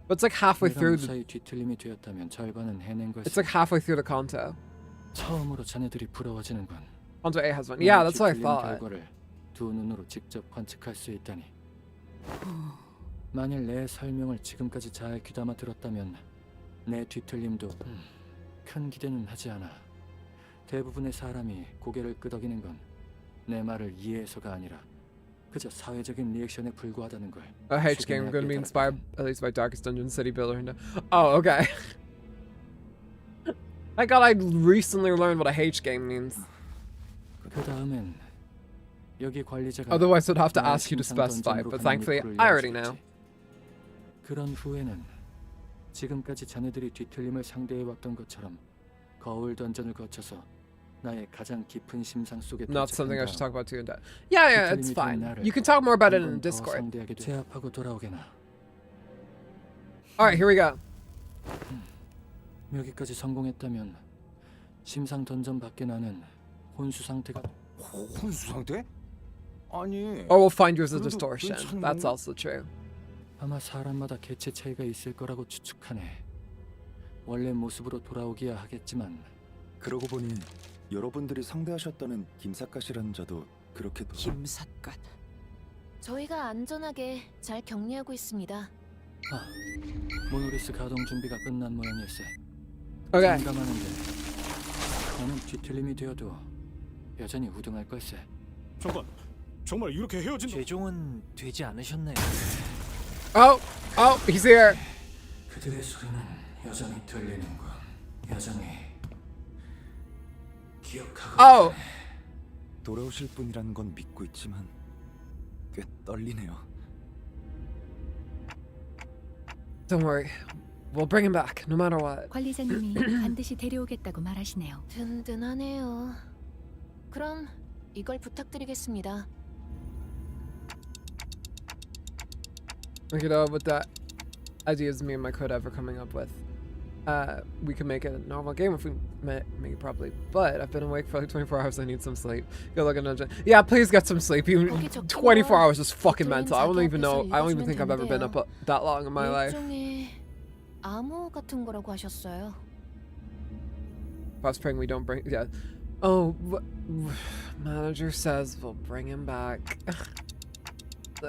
But it's like halfway through the... 무사히 뒤틀림이 되었다면 절반은 해낸 것이. It's like halfway through the Conto. 처음으로 자네들이 부러워지는 건. Contour 8 has one. Yeah, that's what I thought. 결과를 두 눈으로 직접 관측할 수 있다니. 만일 내 설명을 지금까지 잘 귀담아 들었다면 내 뒤틀림도 큰 기대는 하지 않아. 대부분의 사람이 고개를 끄덕이는 건 내 말을 이해해서가 아니라 그저 사회적인 리액션에 불과하다는 걸. A H game going to be inspired at least by Darkest Dungeon City Builder. Oh, okay. I thought I recently learned what a H game means. 그 다음엔 여기 관리자가. Otherwise, I'd have to ask you to specify. But thankfully, I already know. 그런 후에는 지금까지 자네들이 뒤틀림을 상대해왔던 것처럼 거울 던전을 거쳐서 나의 가장 깊은 심상 속에. Not something I should talk about too in depth. Yeah, it's fine. You can talk more about it in Discord. 제압하고 돌아오게나. All right, here we go. 여기까지 성공했다면 심상 던전 밖에 나는 혼수 상태가. 혼수 상태? 아니. Or we'll find you as a distortion. That's also true. 아마 사람마다 개체 차이가 있을 거라고 추측하네. 원래 모습으로 돌아오기야 하겠지만. 그러고 보니 여러분들이 상대하셨다는 김삿갓이라는 자도 그렇게. 김삿갓. 저희가 안전하게 잘 격리하고 있습니다. 모노리스 가동 준비가 끝난 모양일세. Okay. 공감하는데 너는 뒤틀림이 되어도 여전히 우등할 걸세. 잠깐, 정말 이렇게 헤어진? 최종은 되지 않으셨네요. Oh, he's here. 그들의 소리는 여전히 들리는군. 여전히 기억하고. 돌아오실 분이라는 건 믿고 있지만 꽤 떨리네요. Don't worry. We'll bring him back, no matter what. 관리자님이 반드시 데려오겠다고 말하시네요. 든든하네요. 그럼 이걸 부탁드리겠습니다. You know, with the ideas me and my code ever coming up with, we could make it a normal game if we make it properly. But I've been awake for like 24 hours. I need some sleep. Good luck, dungeon. Yeah, please get some sleep. Even 24 hours is fucking mental. I don't even know. I don't even think I've ever been up that long in my life. 일종의 암호 같은 거라고 하셨어요. I was praying we don't bring. Yeah. Oh, manager says we'll bring him back.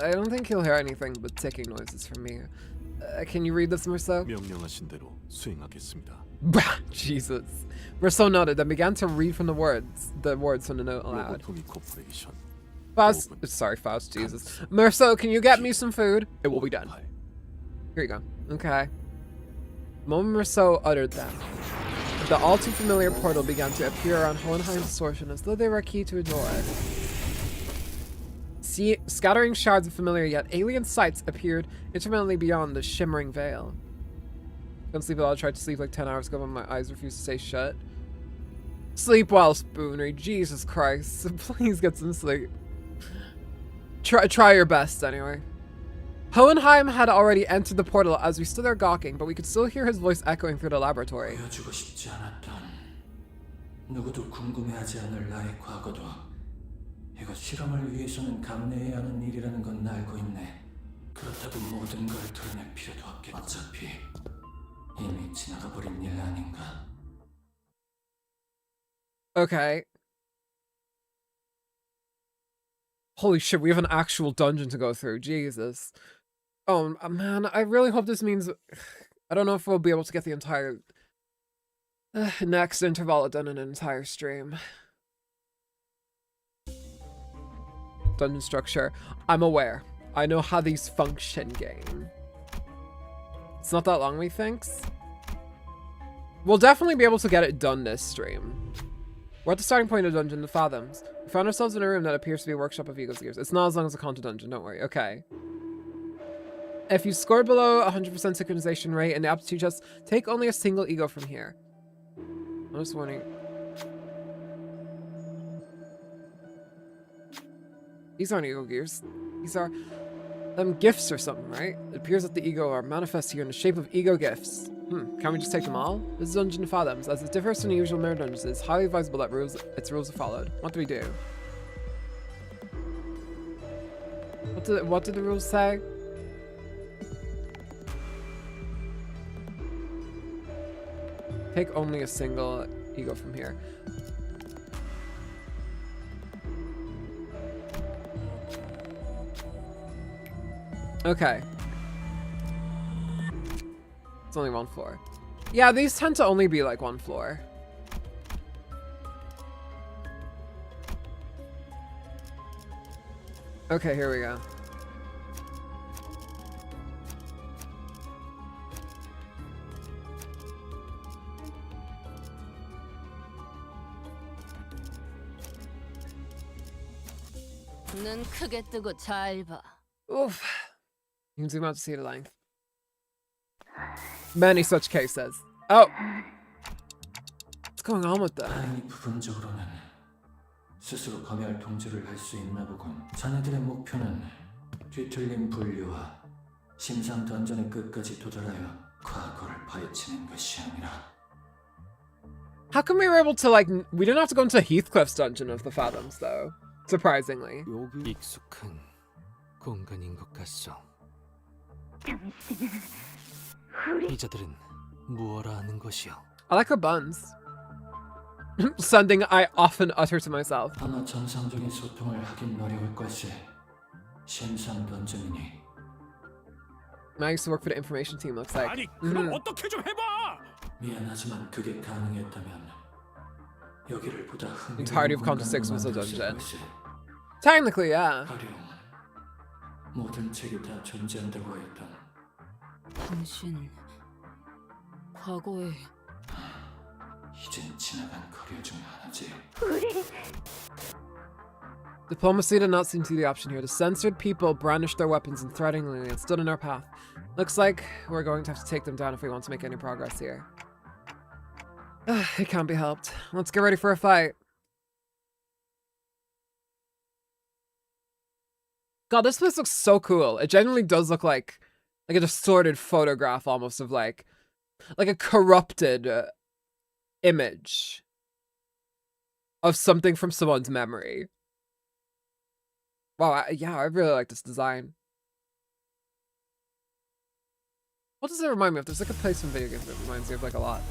I don't think he'll hear anything but ticking noises from me. Can you read this, Merceau? 명령하신 대로 수행하겠습니다. Jesus. Merceau nodded and began to read from the words from the note aloud. Faust, sorry, Faust, Jesus. Merceau, can you get me some food? It will be done. Here you go. Okay. The moment Merceau uttered that, the all too familiar portal began to appear around Hohenheim's distortion as though they were a key to a door. Scattering shards of familiar yet alien sights appeared intermittently beyond the shimmering veil. Couldn't sleep at all. I tried to sleep like 10 hours ago, but my eyes refused to stay shut. Sleep well, Spoonery. Jesus Christ. Please get some sleep. Try your best, anyway. Hohenheim had already entered the portal as we stood there gawking, but we could still hear his voice echoing through the laboratory. 보여주고 싶지 않았던 누구도 궁금해하지 않을 나의 과거도 이거 실험을 위해서는 감내해야 하는 일이라는 건 알고 있네. 그렇다고 모든 걸 드러낼 필요도 없겠. 어차피 이미 지나가 버린 일 아닌가. Okay. Holy shit, we have an actual dungeon to go through. Jesus. Oh, man, I really hope this means... I don't know if we'll be able to get the entire... next interval done in an entire stream. Dungeon structure. I'm aware. I know how these function, game. It's not that long, methinks. We'll definitely be able to get it done this stream. We're at the starting point of the dungeon, the Fathoms. We found ourselves in a room that appears to be a workshop of Eagle's Gears. It's not as long as a Conto dungeon, don't worry. Okay. If you score below 100% synchronization rate in the aptitude test, take only a single ego from here. I'm just warning. These aren't ego gears. These are gifts or something, right? It appears that the ego are manifest here in the shape of ego gifts. Can we just take them all? This is Dungeon of Fathoms. As it differs from the usual mirror dungeons, it is highly advisable that its rules are followed. What do we do? What did the rules say? Take only a single ego from here. Okay. It's only one floor. Yeah, these tend to only be like one floor. Okay, here we go. 눈 크게 뜨고 잘 봐. Oof. You can zoom out to see the length. Many such cases. Oh! What's going on with that? 다행히 부분적으로는 스스로 검열 통제를 할 수 있나 보군. 자네들의 목표는 뒤틀린 분류와 심상 던전의 끝까지 도달하여 과거를 파헤치는 것이 아니라. How come we were able to, like, we didn't have to go into Heathcliff's dungeon of the Fathoms, though. Surprisingly. 익숙한 공간인 것 같소. 이자들은 무엇라 하는 것이오? I like her buns. Something I often utter to myself. 아마 정상적인 소통을 하긴 어려울 걸세. 심상 던전이니. I used to work for the information team, looks like. 아니, 그럼 어떻게 좀 해봐! 미안하지만 그게 가능했다면 여기를 보다 흥미로운 Entirety of Conto 공간으로 6 was a 만들 수 dungeon. 있을세. Technically, yeah. 가령 모든 책이 다 존재한다고 했던 당신 과거에 이젠 지나간 거리 중 하나지. Diplomacy did not seem to be the option here. The censored people brandished their weapons and threateningly and stood in our path. Looks like we're going to have to take them down if we want to make any progress here. It can't be helped. Let's get ready for a fight. God, this place looks so cool. It genuinely does look like a distorted photograph almost of like a corrupted image of something from someone's memory. Wow, yeah, I really like this design. What does it remind me of? There's like a place in video games that reminds me of like a lot.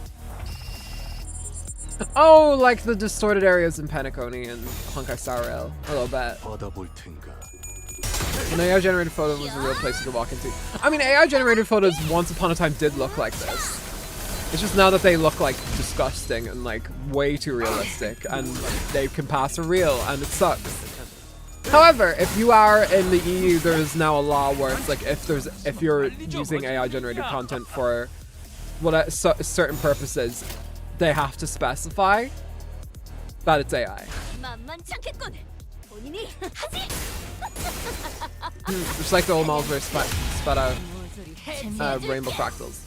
Oh, like the distorted areas in Penacony and Honkai Star Rail. A little bit. An AI-generated photo was a real place you could walk into. I mean, AI-generated photos once upon a time did look like this. It's just now that they look like disgusting and like way too realistic, and they can pass for real, and it sucks. However, if you are in the EU, there's now a law where it's like if you're using AI-generated content for certain purposes, they have to specify that it's AI. Just like the old models where spat out rainbow fractals.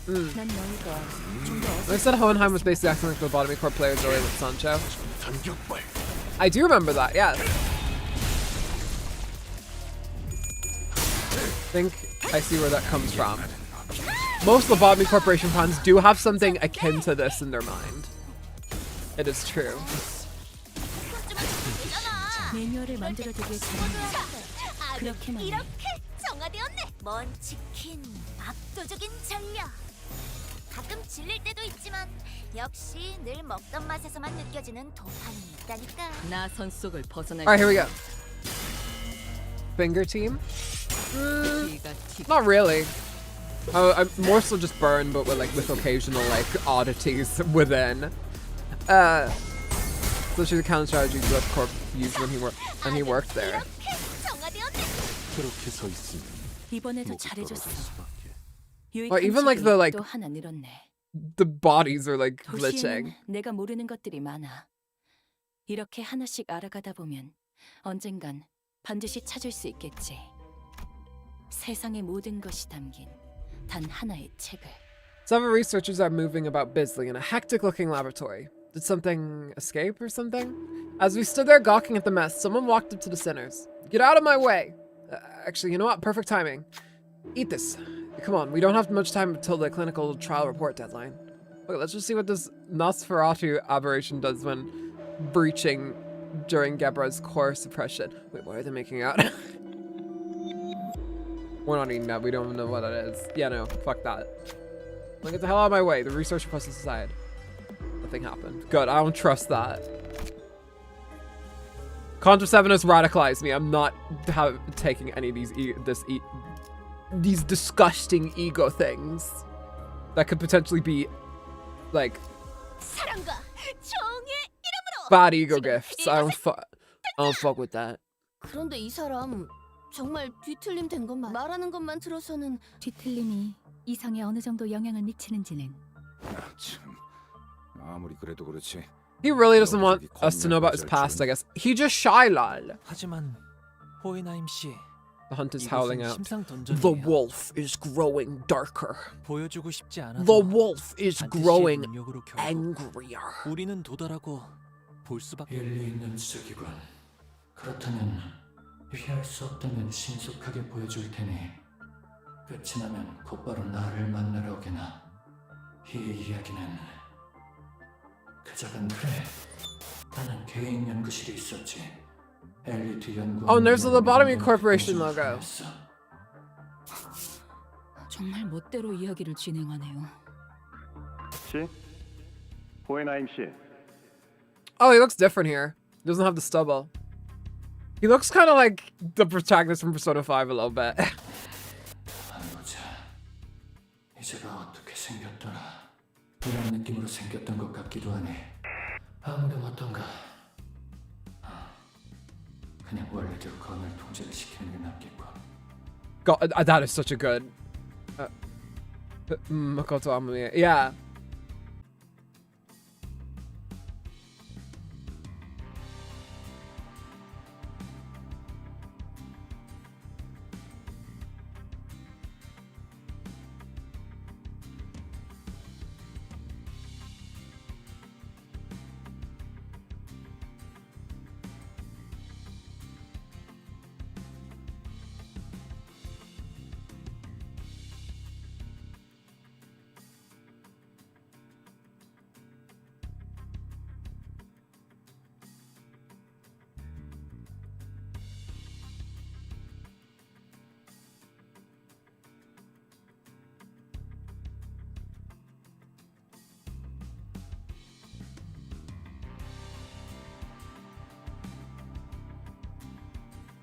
They said Hohenheim was basically acting like the lobotomy corps players earlier with Sancho. I do remember that, yes. think I see where that comes from. Most lobotomy corporation plans do have something akin to this in their mind. It is true. 매뉴얼을 만들어두길 잘했네. 그렇게만 해. 이렇게 정화되었네. 먼 치킨, 압도적인 전력. 가끔 질릴 때도 있지만 역시 늘 먹던 맛에서만 느껴지는 도파민이 있다니까. 나선 속을 벗어날. Alright, here we go. Finger team? Not really. I'm more so just burn, but with occasional oddities within. So she's a counter strategy Grub Corp used when he worked there. 그렇게 서 있으면 이번에도 잘해줬어. Even 또 하나 늘었네. the bodies are glitching. 도시에는 내가 모르는 것들이 많아. 이렇게 하나씩 알아가다 보면 언젠간 반드시 찾을 수 있겠지. 세상의 모든 것이 담긴 단 하나의 책을. Several researchers are moving about busily in a hectic-looking laboratory. Did something escape or something? As we stood there gawking at the mess, someone walked up to the sinners. Get out of my way! Actually, you know what? Perfect timing. Eat this. Come on, we don't have much time until the clinical trial report deadline. Okay, let's just see what this Nosferatu aberration does when breaching during Gebra's core suppression. Wait, why are they making out? We're not eating that. We don't know what it is. Yeah, no. Fuck that. Like, get the hell out of my way. The research process aside. Nothing happened. Good. I don't trust that. Contra 7 has radicalized me. I'm not taking any of these disgusting ego things that could potentially be bad ego gifts. I don't fuck with that. 그런데 이 사람 정말 뒤틀림 된 것만 말하는 것만 들어서는 뒤틀림이 이성에 어느 정도 영향을 미치는지는. 참, 아무리 그래도 그렇지. He really doesn't want us to know about his past, I guess. He just shy, lol. 하지만 호에나임 씨. The hunt is howling out. 심상던전이에요. The wolf is growing darker. 보여주고 싶지 않아도 The wolf is growing 능력으로 결국 angrier. 우리는 도달하고 볼 수밖에. 일리 있는 지적이군. 그렇다면 피할 수 없다면 신속하게 보여줄 테니 끝이 나면 곧바로 나를 만나러 오게나. 이 이야기는 그자간 그래. 나는 개인 연구실이 있었지. 엘리트 연구. Oh, and there's the Lobotomy Corporation logo. 정말 멋대로 이야기를 진행하네요. 씨, 호에나임 씨. Oh, he looks different here. He doesn't have the stubble. He looks kind of like the protagonist from Persona 5 a little bit. 보자. 이제가 어떻게 생겼더라. 이런 느낌으로 생겼던 것 같기도 하네. 아무렴 어떤가? 그냥 원래대로 건을 통제를 시키는 게 낫겠고. God, that is such a good. Makoto Amamiya. Yeah.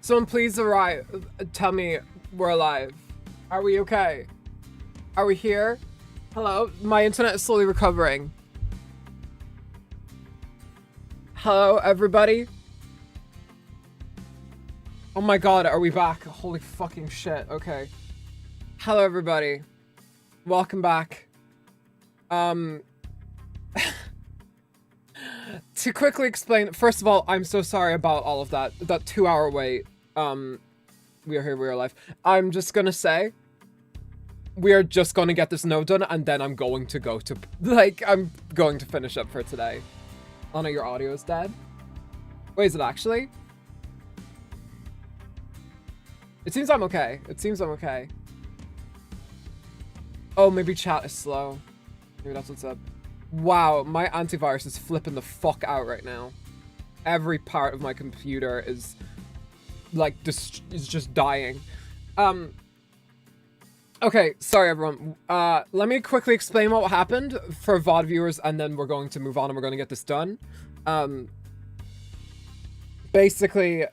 Someone please arrive. Tell me we're alive. Are we okay? Are we here? Hello? My internet is slowly recovering. Hello, everybody? Oh my god, are we back? Holy fucking shit. Okay. Hello, everybody. Welcome back. To quickly explain, first of all, I'm so sorry about all of that 2-hour wait. We are here, we are alive. I'm just gonna say, we are just gonna get this node done, and then I'm going to go to, I'm going to finish up for today. Oh no, your audio is dead? Wait, is it actually? It seems I'm okay. It seems I'm okay. Oh, maybe chat is slow. Maybe that's what's up. Wow, my antivirus is flipping the fuck out right now. Every part of my computer is like is just dying. Okay, sorry everyone. Let me quickly explain what happened for VOD viewers, and then we're going to move on and we're going to get this done. Basically,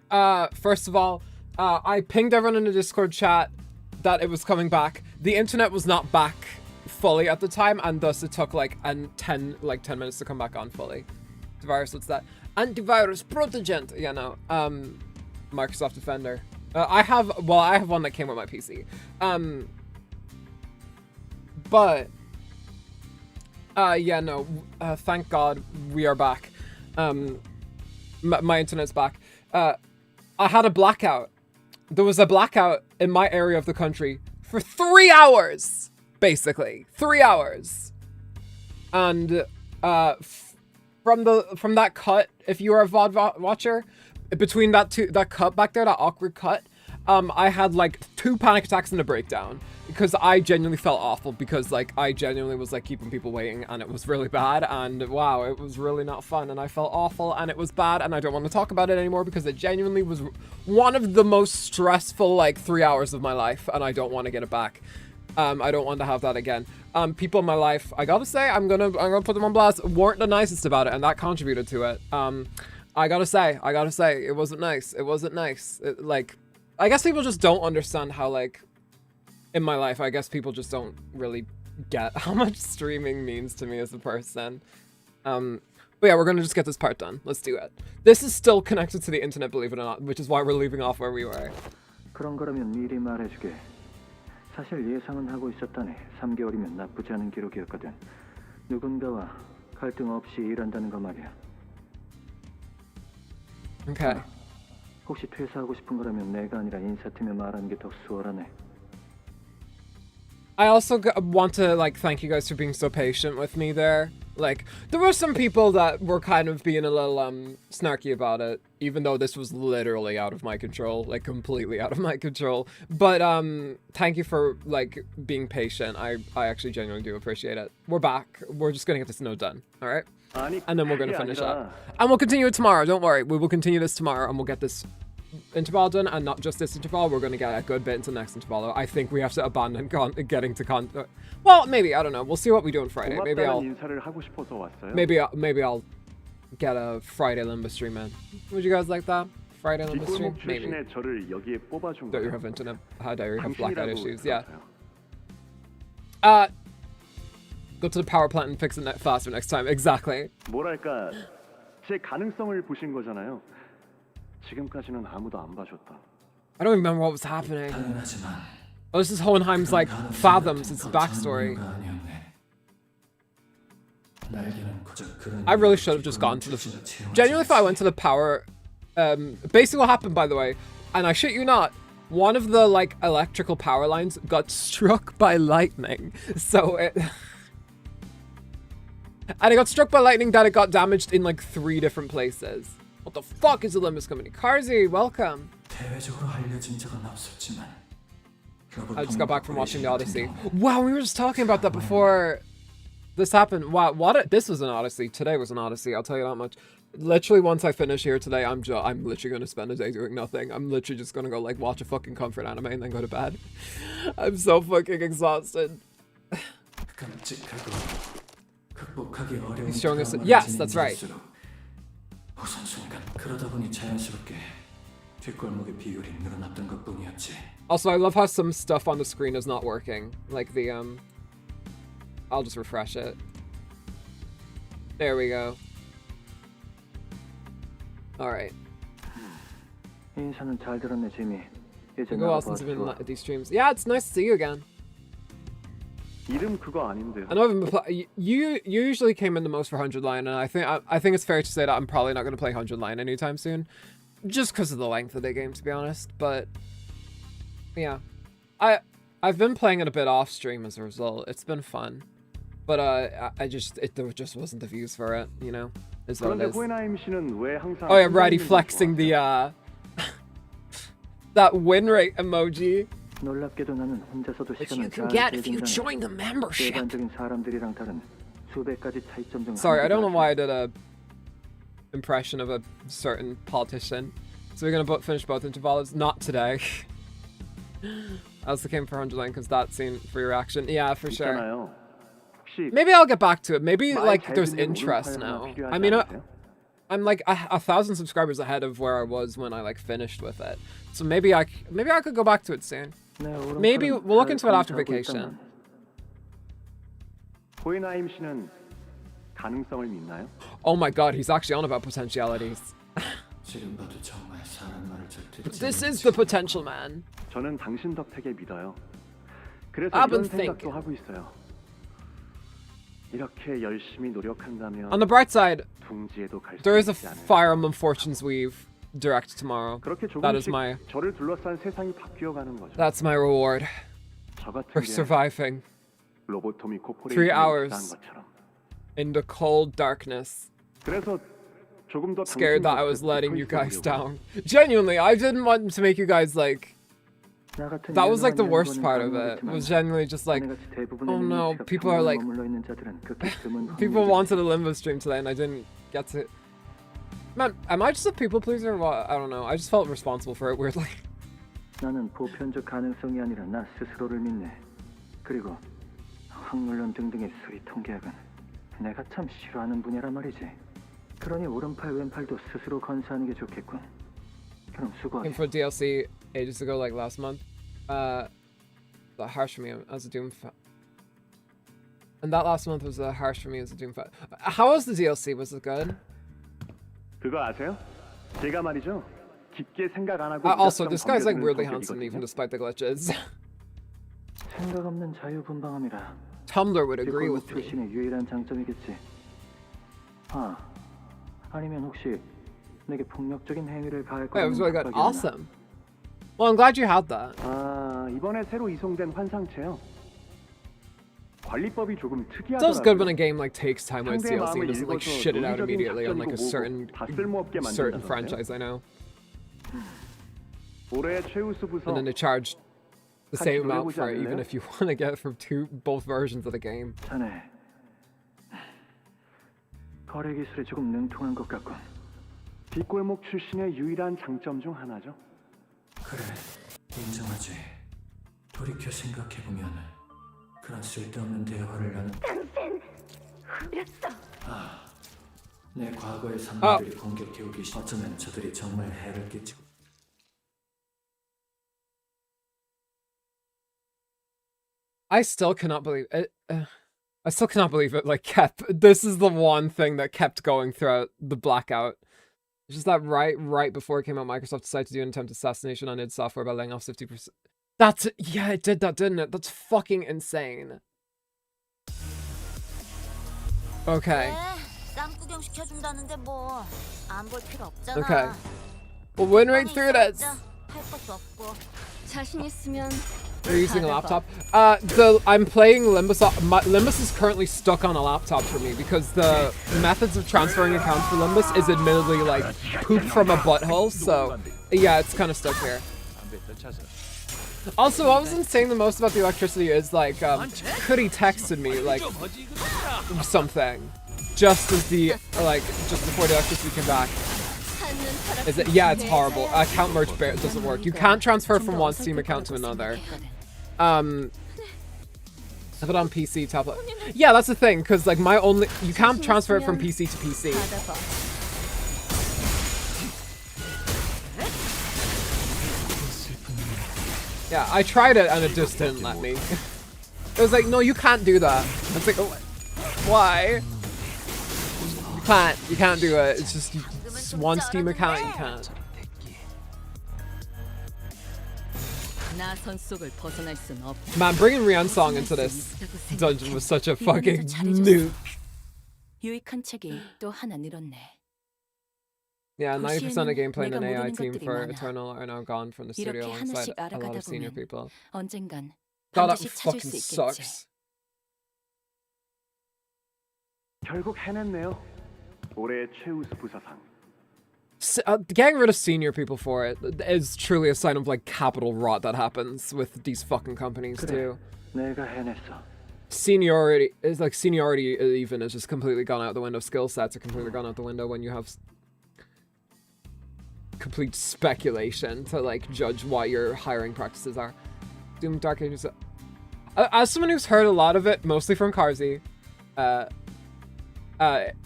first of all, I pinged everyone in the Discord chat that it was coming back. The internet was not back fully at the time, and thus it took like 10 minutes to come back on fully. Antivirus, what's that? Antivirus Protagent. Yeah, no. Microsoft Defender. I have one that came with my PC. Yeah, no. Thank God we are back. My internet's back. I had a blackout. There was a blackout in my area of the country for 3 hours, basically 3 hours. And from that cut, if you are a VOD watcher, between that cut back there, that awkward cut, I had like 2 panic attacks and a breakdown because I genuinely felt awful, because like I genuinely was like keeping people waiting, and it was really bad, and wow, it was really not fun, and I felt awful, and it was bad, and I don't want to talk about it anymore because it genuinely was one of the most stressful like 3 hours of my life, and I don't want to get it back. I don't want to have that again. People in my life, I gotta say, I'm gonna put them on blast, weren't the nicest about it, and that contributed to it. I gotta say, it wasn't nice. It wasn't nice. Like, I guess people just don't understand how, like, in my life, I guess people just don't really get how much streaming means to me as a person. But yeah, we're gonna just get this part done. Let's do it. This is still connected to the internet, believe it or not, which is why we're leaving off where we were. 그런 거라면 미리 말해주게. 사실 예상은 하고 있었다네. 3개월이면 나쁘지 않은 기록이었거든. 누군가와 갈등 없이 일한다는 거 말이야. Okay. 혹시 퇴사하고 싶은 거라면 내가 아니라 인사팀에 말하는 게 더 수월하네. I also want to like thank you guys for being so patient with me there. Like, there were some people that were kind of being a little snarky about it, even though this was literally out of my control, like completely out of my control. But thank you for like being patient. I actually genuinely do appreciate it. We're back. We're just gonna get this note done, all right? And then we're gonna finish up. And we'll continue it tomorrow. Don't worry. We will continue this tomorrow, and we'll get this interval done, and not just this interval. We're going to get a good bit into the next interval. I think we have to abandon getting to well, maybe, I don't know. We'll see what we do on Friday. Maybe I'll get a Friday Limbus stream in. Would you guys like that? Friday Limbus stream? Maybe. Don't you have internet? How dare you have blackout issues? Yeah. Go to the power plant and fix it faster next time. Exactly. 뭐랄까, 제 가능성을 보신 거잖아요. 지금까지는 아무도 안 봐줬다. I don't remember what was happening. Oh, this is Hohenheim's like fathoms, it's backstory. I really should have just gone to the... Genuinely, if I went to the power... basically what happened, by the way, and I shit you not, one of the like electrical power lines got struck by lightning. So it... and it got struck by lightning that it got damaged in like 3 different places. What the fuck is the Limbus company? Karzi, welcome. I just got back from watching the Odyssey. Wow, we were just talking about that before this happened. Wow, this was an Odyssey. Today was an Odyssey, I'll tell you that much. Literally, once I finish here today, I'm literally going to spend a day doing nothing. I'm literally just going to go like watch a fucking comfort anime and then go to bed. I'm so fucking exhausted. He's showing us... Yes, that's right. Also, I love how some stuff on the screen is not working. Like the, I'll just refresh it. There we go. Alright. Who else has been at these streams? Yeah, it's nice to see you again. 이름 그거 아닌데요. I know you usually came in the most for 100 line, and I think it's fair to say that I'm probably not going to play 100 line anytime soon, just because of the length of the game, to be honest. But yeah, I've been playing it a bit off stream as a result. It's been fun, but there just wasn't the views for it, you know. is what it 그런데 is. 호에나임 씨는 왜 항상 Oh yeah, right, he flexing the that win rate emoji. 놀랍게도 나는 혼자서도 Which 시간을 you can 잘 get if 쓸 you 정도는 join the membership. 일반적인 사람들이랑 다른 수백 가지 차이점 중 Sorry, I don't know 하나가 why I did a impression of a certain politician. So we're gonna finish both intervals. Not today. I also came for 100 because that scene for your reaction. Yeah, for sure. 있잖아요. 혹시 Maybe I'll get back to it. Maybe 말 like 잘 there's 듣는 interest 오른팔 now. 하나 필요하지 I mean, 않으세요? I'm like 1,000 subscribers ahead of where I was when I like finished with it. So maybe I could go back to it soon. Maybe we'll look into it after vacation. 호에나임 씨는 가능성을 믿나요? Oh my god, he's actually on about potentialities. 지금 봐도 정말 사람 말을 잘 듣지 This is the potential man. 저는 당신 덕택에 믿어요. 그래서 I've 이런 been 생각도 하고 있어요. 이렇게 열심히 노력한다면 On the bright side, 둥지에도 갈 수 there is a 있지 않을까? Fire Emblem Fortune's Weave direct tomorrow. 그렇게 That is 조금씩 my 저를 둘러싼 세상이 바뀌어가는 거죠. that's my reward 저 같은 for 게 surviving 로보토미 3 코퍼레이션에 hours 입사한 것처럼. in the cold darkness. 그래서 조금 더 Scared that I 당신과 was letting you 붙어 guys 있어보려고. down. Genuinely, I didn't want to make you guys like. That was like the worst part of it. Was genuinely just like, oh no, people are like, people wanted a Limbus stream today and I didn't get to. Man, am I just a people pleaser or what? I don't know. I just felt responsible for it weirdly. 나는 보편적 가능성이 아니라 나 스스로를 믿네. 그리고 확률론 등등의 수리 통계학은 내가 참 싫어하는 분야란 말이지. 그러니 오른팔 왼팔도 스스로 건사하는 게 좋겠군. 그럼 수고하게. Came for DLC ages ago, like last month. That harsh for me as a Doom fan. And that last month was harsh for me as a Doom fan. How was the DLC? Was it good? 그거 아세요? 제가 말이죠. 깊게 생각 안 하고 Also, 무작정 this guy's like 덤벼드는 weirdly handsome 성격이거든요. even despite the glitches. 생각 없는 자유분방함이라. Tumblr would agree with me. 출신의 유일한 장점이겠지. 아, 아니면 혹시 내게 폭력적인 행위를 가할 Yeah, it was really good. 깜빡이었나? Awesome. Well, I'm glad you had that. 아, 이번에 새로 이송된 환상체요. 관리법이 조금 It 특이하더라고요. feels good when a game like takes time when it's 상대의 DLC and 마음을 doesn't like 읽어서 shit it out 논리적인 immediately on like a 작전이고 certain 다 쓸모없게 certain 만든다던데요. franchise I know. 올해 최우수 부서 And then they charge the 같이 same amount 놀아보지 for it, even 않을래요? if you want to get it from both versions of the game. 자네 거래 기술에 조금 능통한 것 같군. 뒷골목 출신의 유일한 장점 중 하나죠. 그래, 인정하지. 돌이켜 생각해보면 그런 쓸데없는 대화를 나눈 당신 흐렸어. 아, 내 과거의 산물들이 공격해오기 어쩌면 저들이 정말 해를 끼치고 I still cannot believe it. I still cannot believe it. Like kept. This is the one thing that kept going throughout the blackout. It's just that right before it came out, Microsoft decided to do an attempt assassination on id Software by laying off 50%. That's yeah, it did that, didn't it? That's fucking insane. Okay. 쌈 구경 시켜준다는데 뭐 안 볼 필요 없잖아. Okay. We'll win right through this. 할 것도 없고. 자신 있으면 They're using a laptop. I'm playing Limbus. Limbus is currently stuck on a laptop for me because the methods of transferring accounts for Limbus is admittedly like poop from a butthole. So yeah, it's kind of stuck here. Also, what was insane the most about the electricity is like Cudi texted me like something just as just before the electricity came back. Is it? Yeah, it's horrible. Account merge doesn't work. You can't transfer from one Steam account to another. Have it on PC, tablet. Yeah, that's the thing, because like you can't transfer it from PC to PC. Yeah, I tried it and it just didn't let me. It was like, no, you can't do that. It's like, oh, why? You can't do it. It's just one Steam account, you can't. Man, bringing Rian's song into this dungeon was such a fucking nuke. 유익한 책이 또 하나 늘었네. Yeah, 90% of gameplay in an AI team for Eternal are now gone from the studio alongside a lot of senior people. 언젠간 God, that 반드시 찾을 fucking 수 있겠지. sucks. 결국 해냈네요. 올해 최우수 부사상. Getting rid of senior people for it is truly a sign of like capital rot that happens with these fucking companies too. 내가 해냈어. Seniority is like seniority even is just completely gone out the window. Skill sets are completely gone out the window when you have complete speculation to like judge what your hiring practices are. Doom Dark Ages. As someone who's heard a lot of it, mostly from Carzy,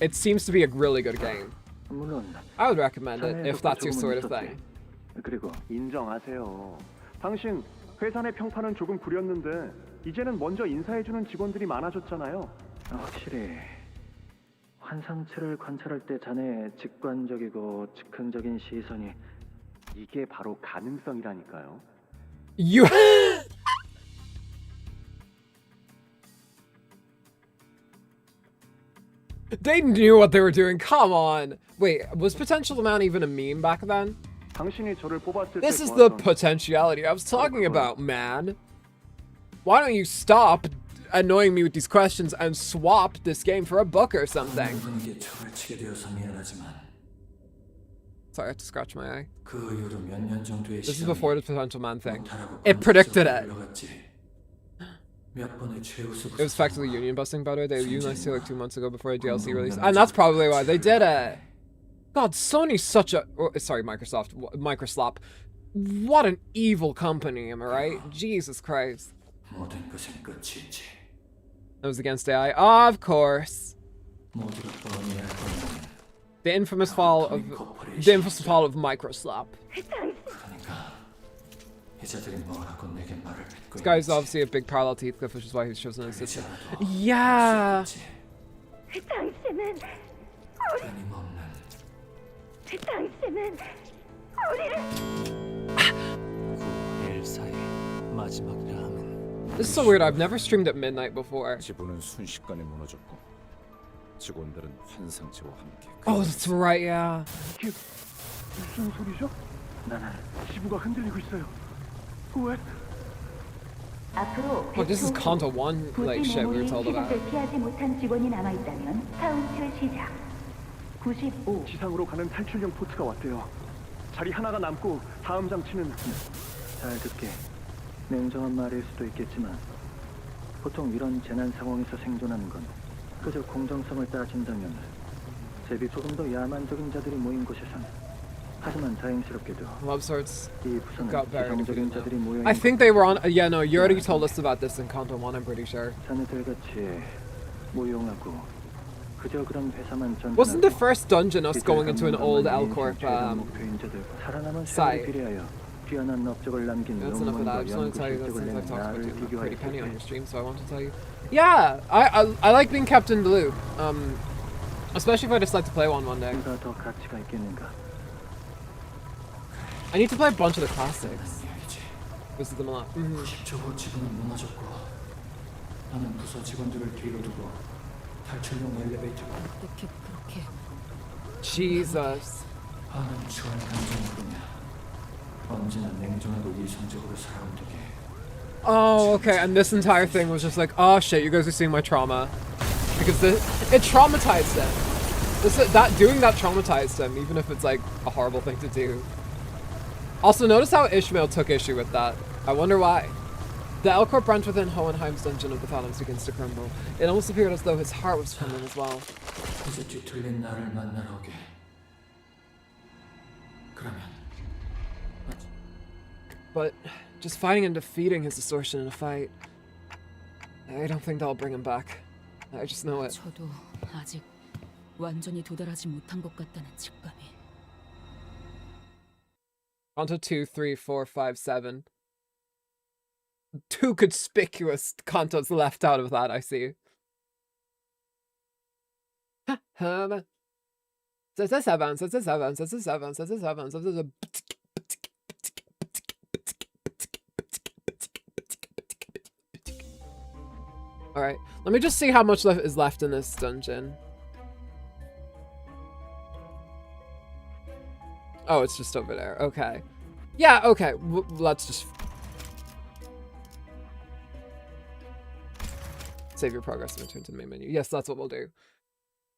it seems to be a really good game. I would recommend it if that's your sort of thing. 그리고 인정하세요. 당신 회사 내 평판은 조금 구렸는데 이제는 먼저 인사해주는 직원들이 많아졌잖아요. 확실히 환상체를 관찰할 때 자네의 직관적이고 즉흥적인 시선이 이게 바로 가능성이라니까요. You. They knew what they were doing. Come on. Wait, was Potential Man even a meme back then? 당신이 저를 뽑았을 This 때 is the 좋았던 potentiality I was talking about, man. Why don't you stop annoying me with these questions and swap this game for a book or something? Sorry, I have to scratch my eye. This is before the Potential Man thing. It predicted it. It was effectively union busting, by the way. They unionized like 2 months ago before the DLC release. And that's probably why they did it. God, Sony's such a... Oh, sorry, Microsoft. Microslop. What an evil company, am I right? Jesus Christ. That was against AI. Of course. The infamous fall of Microslop. This guy's obviously a big parallel to Heathcliff, which is why he's chosen an assistant. Yeah. This is so weird. I've never streamed at midnight before. 지부는 순식간에 무너졌고 직원들은 환상체와 함께. Oh, that's right. Yeah. 이게 무슨 소리죠? 나는 지부가 흔들리고 있어요. 왜? Oh, this is Kanto 1 like shit we were told about. 지상으로 가는 탈출용 포트가 왔대요. 자리 하나가 남고 다음 장치는 잘 듣게. 냉정한 말일 수도 있겠지만 보통 이런 재난 상황에서 생존하는 건 그저 공정성을 따진다면 제비 조금 더 야만적인 자들이 모인 곳에선 하지만 다행스럽게도 Love Swords 이 부서는 got very 지성적인 자들이 모여 I think they were on. Yeah, no, you already told us about this in Kanto 1. I'm pretty sure. 자네들 같이 무용하고 그저 그런 회사만 전. Wasn't the first dungeon us going into an old L Corp site? That's enough of that. I just want to tell you that since I've talked about doing a pretty penny on your stream, so I want to tell you. Yeah, I like being kept in the loop. Especially if I decide to play one day. I need to play a bunch of the classics. Visit them a lot. Jesus. Oh, okay, and this entire thing was just like, oh shit, you guys are seeing my trauma. Because it traumatized him. Doing that traumatized him, even if it's like a horrible thing to do. Also, notice how Ishmael took issue with that. I wonder why. The Elcor branch within Hohenheim's dungeon of the Phalanx begins to crumble. It almost appeared as though his heart was crumbling as well. But just fighting and defeating his distortion in a fight, I don't think that'll bring him back. I just know it. 저도 아직 완전히 도달하지 못한 것 같다는 직감이. Onto 2, 3, 4, 5, 7. 2 conspicuous Kantos left out of that, I see. Alright, let me just see how much is left in this dungeon. Oh, it's just over there. Okay. Yeah, okay. Let's just... save your progress and return to the main menu. Yes, that's what we'll do.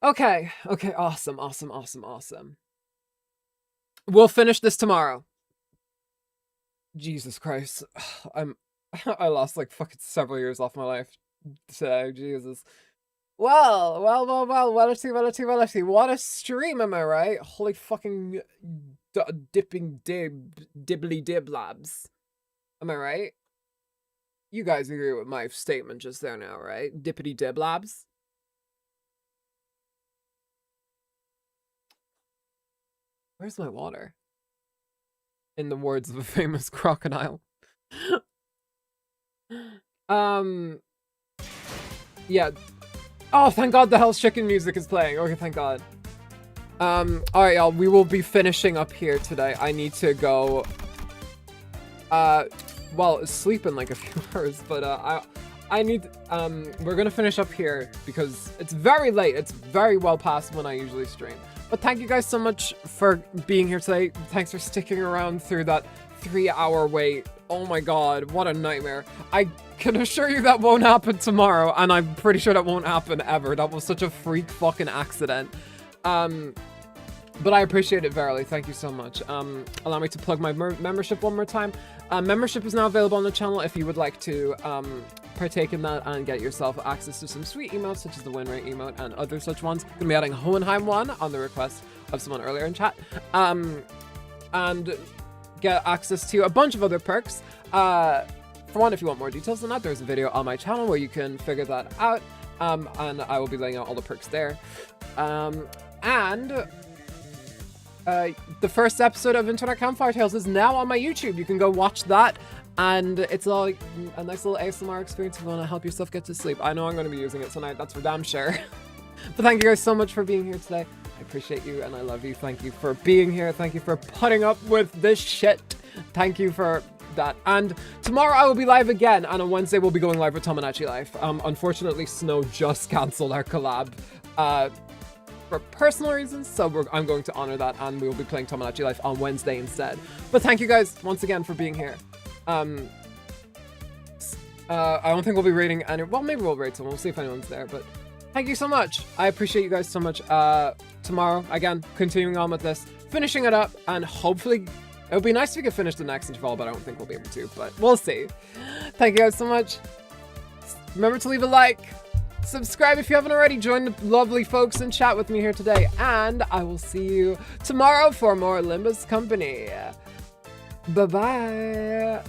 Okay, awesome. We'll finish this tomorrow. Jesus Christ. I lost like fucking several years off my life today, Jesus. Well, what a stream, am I right? Holy fucking dibbly dib labs. Am I right? You guys agree with my statement just there now, right? Dippity dib labs? Where's my water? In the words of a famous crocodile. Yeah. Oh, thank God the Hell's Chicken music is playing. Okay, thank God. Alright, y'all. We will be finishing up here today. I need to go, well, sleep in like a few hours, but, I need, we're gonna finish up here because it's very late. It's very well past when I usually stream. But thank you guys so much for being here today. Thanks for sticking around through that 3-hour wait. Oh my God, what a nightmare. I can assure you that won't happen tomorrow, and I'm pretty sure that won't happen ever. That was such a freak fucking accident. But I appreciate it verily. Thank you so much. Allow me to plug my membership one more time. Membership is now available on the channel if you would like to partake in that and get yourself access to some sweet emotes such as the win rate emote and other such ones. I'm gonna be adding Hohenheim one on the request of someone earlier in chat. And get access to a bunch of other perks. For one, if you want more details on that, there's a video on my channel where you can figure that out. And I will be laying out all the perks there. The first episode of Internet Campfire Tales is now on my YouTube. You can go watch that. And it's all a nice little ASMR experience if you want to help yourself get to sleep. I know I'm going to be using it tonight, that's for damn sure. But thank you guys so much for being here today. I appreciate you and I love you. Thank you for being here. Thank you for putting up with this shit. Thank you for that. And tomorrow I will be live again. And on Wednesday we'll be going live with Tomodachi Life. Unfortunately, Snow just cancelled our collab for personal reasons. So I'm going to honor that and we will be playing Tomodachi Life on Wednesday instead. But thank you guys once again for being here. I don't think we'll be raiding any. Well, maybe we'll raid someone. We'll see if anyone's there. But thank you so much. I appreciate you guys so much. Tomorrow, again, continuing on with this, finishing it up, and hopefully it would be nice if we could finish the next interval, but I don't think we'll be able to. But we'll see. Thank you guys so much. Remember to leave a like, subscribe if you haven't already. Join the lovely folks and chat with me here today, and I will see you tomorrow for more Limbus company. Bye-bye.